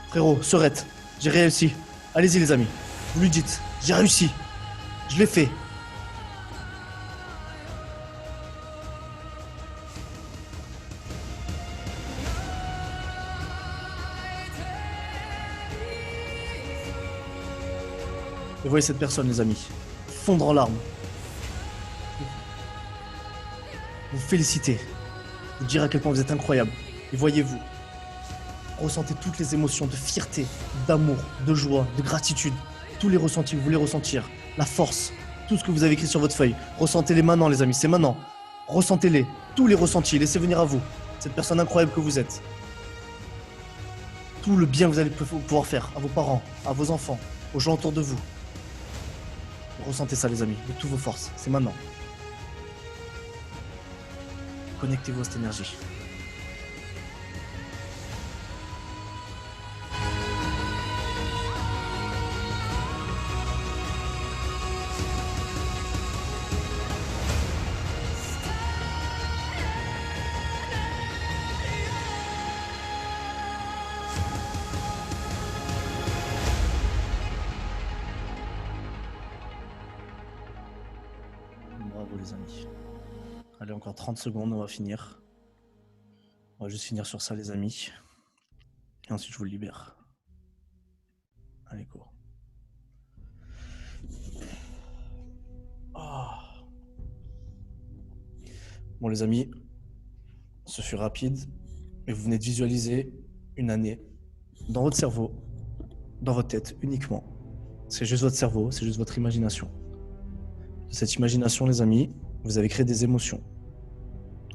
frérot, Serette, j'ai réussi. Allez-y, les amis. Vous lui dites. J'ai réussi. Je l'ai fait. Et voyez cette personne, les amis, fondre en larmes. Vous féliciter. Vous dire à quel point vous êtes incroyable. Et voyez-vous, ressentez toutes les émotions de fierté, d'amour, de joie, de gratitude. Tous les ressentis, vous voulez ressentir. La force, tout ce que vous avez écrit sur votre feuille. Ressentez-les maintenant, les amis, c'est maintenant. Ressentez-les, tous les ressentis, laissez venir à vous. Cette personne incroyable que vous êtes. Tout le bien que vous allez pouvoir faire à vos parents, à vos enfants, aux gens autour de vous. Ressentez ça, les amis, de toutes vos forces. C'est maintenant. Connectez-vous à cette énergie. Bravo, les amis. Allez, encore 30 secondes, on va finir. On va juste finir sur ça, les amis. Et ensuite, je vous le libère. Allez, go. Oh. Bon, les amis, ce fut rapide. Mais vous venez de visualiser une année dans votre cerveau, dans votre tête uniquement. C'est juste votre cerveau, c'est juste votre imagination. De cette imagination, les amis, vous avez créé des émotions.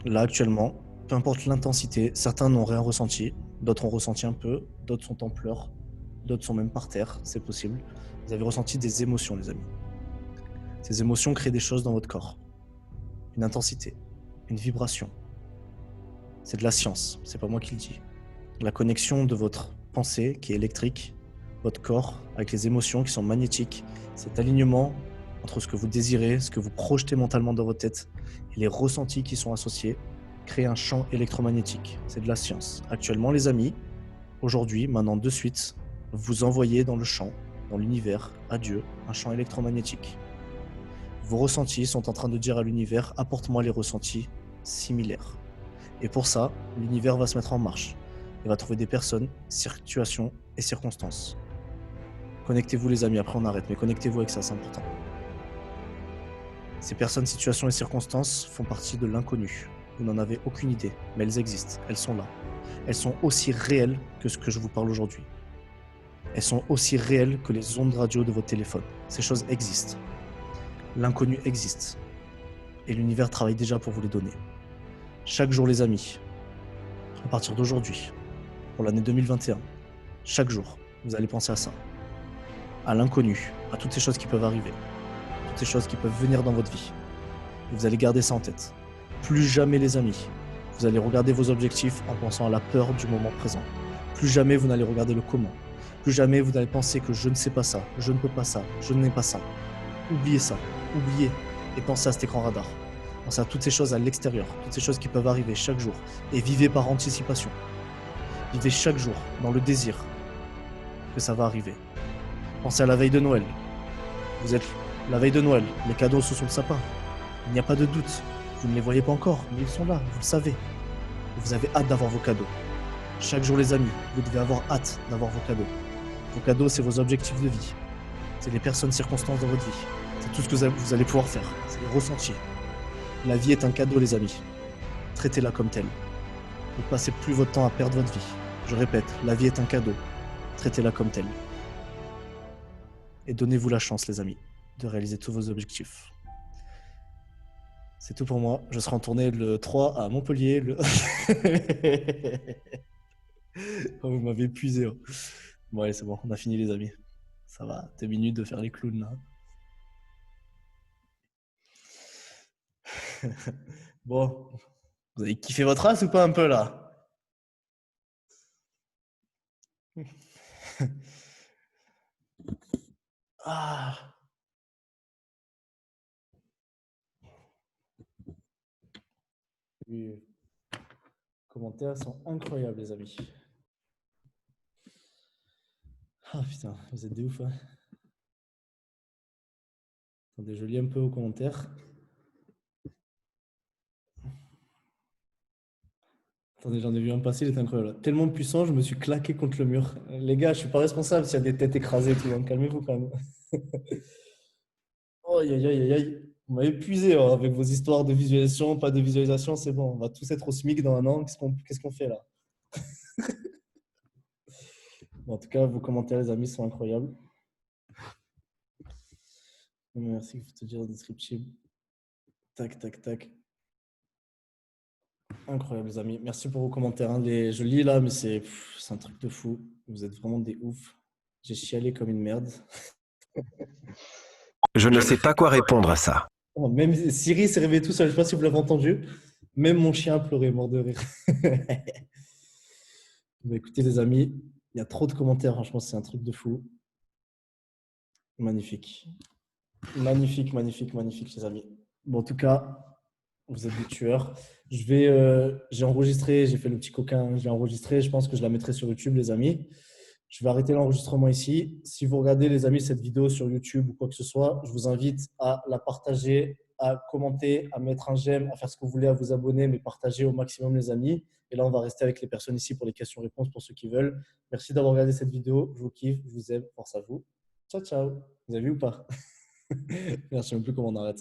Là, actuellement, peu importe l'intensité, certains n'ont rien ressenti, d'autres ont ressenti un peu, d'autres sont en pleurs, d'autres sont même par terre, c'est possible. Vous avez ressenti des émotions, les amis. Ces émotions créent des choses dans votre corps. Une intensité, une vibration. C'est de la science, c'est pas moi qui le dis. La connexion de votre pensée qui est électrique, votre corps avec les émotions qui sont magnétiques, cet alignement entre ce que vous désirez, ce que vous projetez mentalement dans votre tête et les ressentis qui sont associés, crée un champ électromagnétique. C'est de la science. Actuellement, les amis, aujourd'hui, maintenant de suite, vous envoyez dans le champ, dans l'univers, à Dieu, un champ électromagnétique. Vos ressentis sont en train de dire à l'univers, apporte-moi les ressentis similaires. Et pour ça, l'univers va se mettre en marche. Il va trouver des personnes, situations et circonstances. Connectez-vous, les amis, après on arrête, mais connectez-vous avec ça, c'est important. Ces personnes, situations et circonstances font partie de l'inconnu. Vous n'en avez aucune idée, mais elles existent, elles sont là. Elles sont aussi réelles que ce que je vous parle aujourd'hui. Elles sont aussi réelles que les ondes radio de votre téléphone. Ces choses existent. L'inconnu existe. Et l'univers travaille déjà pour vous les donner. Chaque jour, les amis, à partir d'aujourd'hui, pour l'année 2021, chaque jour, vous allez penser à ça. à l'inconnu, à toutes ces choses qui peuvent arriver, toutes ces choses qui peuvent venir dans votre vie. Et vous allez garder ça en tête. Plus jamais, les amis, vous allez regarder vos objectifs en pensant à la peur du moment présent. Plus jamais vous n'allez regarder le comment. Plus jamais vous n'allez penser que je ne sais pas ça, je ne peux pas ça, je n'ai pas ça. Oubliez ça, oubliez et pensez à cet écran radar. Pensez à toutes ces choses à l'extérieur, toutes ces choses qui peuvent arriver chaque jour et vivez par anticipation. Vivez chaque jour dans le désir que ça va arriver. Pensez à la veille de Noël. Vous êtes la veille de Noël, les cadeaux sont sous le sapin. Il n'y a pas de doute. Vous ne les voyez pas encore, mais ils sont là, vous le savez. Et vous avez hâte d'avoir vos cadeaux. Chaque jour, les amis, vous devez avoir hâte d'avoir vos cadeaux. Vos cadeaux, c'est vos objectifs de vie. C'est les personnes, circonstances dans votre vie. C'est tout ce que vous allez pouvoir faire. C'est les ressentis. La vie est un cadeau, les amis. Traitez-la comme telle. Ne passez plus votre temps à perdre votre vie. Je répète, la vie est un cadeau. Traitez-la comme telle. Et donnez-vous la chance, les amis, de réaliser tous vos objectifs. C'est tout pour moi. Je serai en tournée le 3 à Montpellier. Oh, vous m'avez épuisé. Hein. Bon, allez, c'est bon. On a fini, les amis. Ça va. 2 minutes de faire les clowns, là. Bon. Vous avez kiffé votre race ou pas un peu, là? Ah. Les commentaires sont incroyables, les amis. Ah putain, vous êtes des ouf. Hein. Attendez, je lis un peu aux commentaires. Attendez, j'en ai vu un passer, il est incroyable. Tellement puissant, je me suis claqué contre le mur. Les gars, je suis pas responsable s'il y a des têtes écrasées et tout. Hein. Calmez-vous quand même. Oh, aïe, aïe, aïe, aïe. Vous m'avez épuisé hein, avec vos histoires de visualisation, pas de visualisation, c'est bon. On va tous être au SMIC dans un an. Qu'est-ce qu'on fait là? Bon, en tout cas, vos commentaires, les amis, sont incroyables. Merci, il faut te dire en description. Tac, tac, tac. Incroyable, les amis. Merci pour vos commentaires. Hein. Je lis là, mais c'est un truc de fou. Vous êtes vraiment des oufs. J'ai chialé comme une merde. Je ne sais pas quoi répondre à ça. Oh, même Siri s'est réveillé tout seul. Je ne sais pas si vous l'avez entendu. Même mon chien a pleuré, mort de rire. Bah, écoutez, les amis, il y a trop de commentaires. Franchement, c'est un truc de fou. Magnifique. Magnifique, magnifique, magnifique, les amis. Bon, en tout cas, vous êtes des tueurs. J'ai enregistré, j'ai fait le petit coquin, j'ai enregistré. Je pense que je la mettrai sur YouTube, les amis. Je vais arrêter l'enregistrement ici. Si vous regardez, les amis, cette vidéo sur YouTube ou quoi que ce soit, je vous invite à la partager, à commenter, à mettre un j'aime, à faire ce que vous voulez, à vous abonner, mais partagez au maximum, les amis. Et là, on va rester avec les personnes ici pour les questions-réponses pour ceux qui veulent. Merci d'avoir regardé cette vidéo. Je vous kiffe, je vous aime. Force à vous. Ciao, ciao. Vous avez vu ou pas? Merci, je ne sais même plus comment on arrête.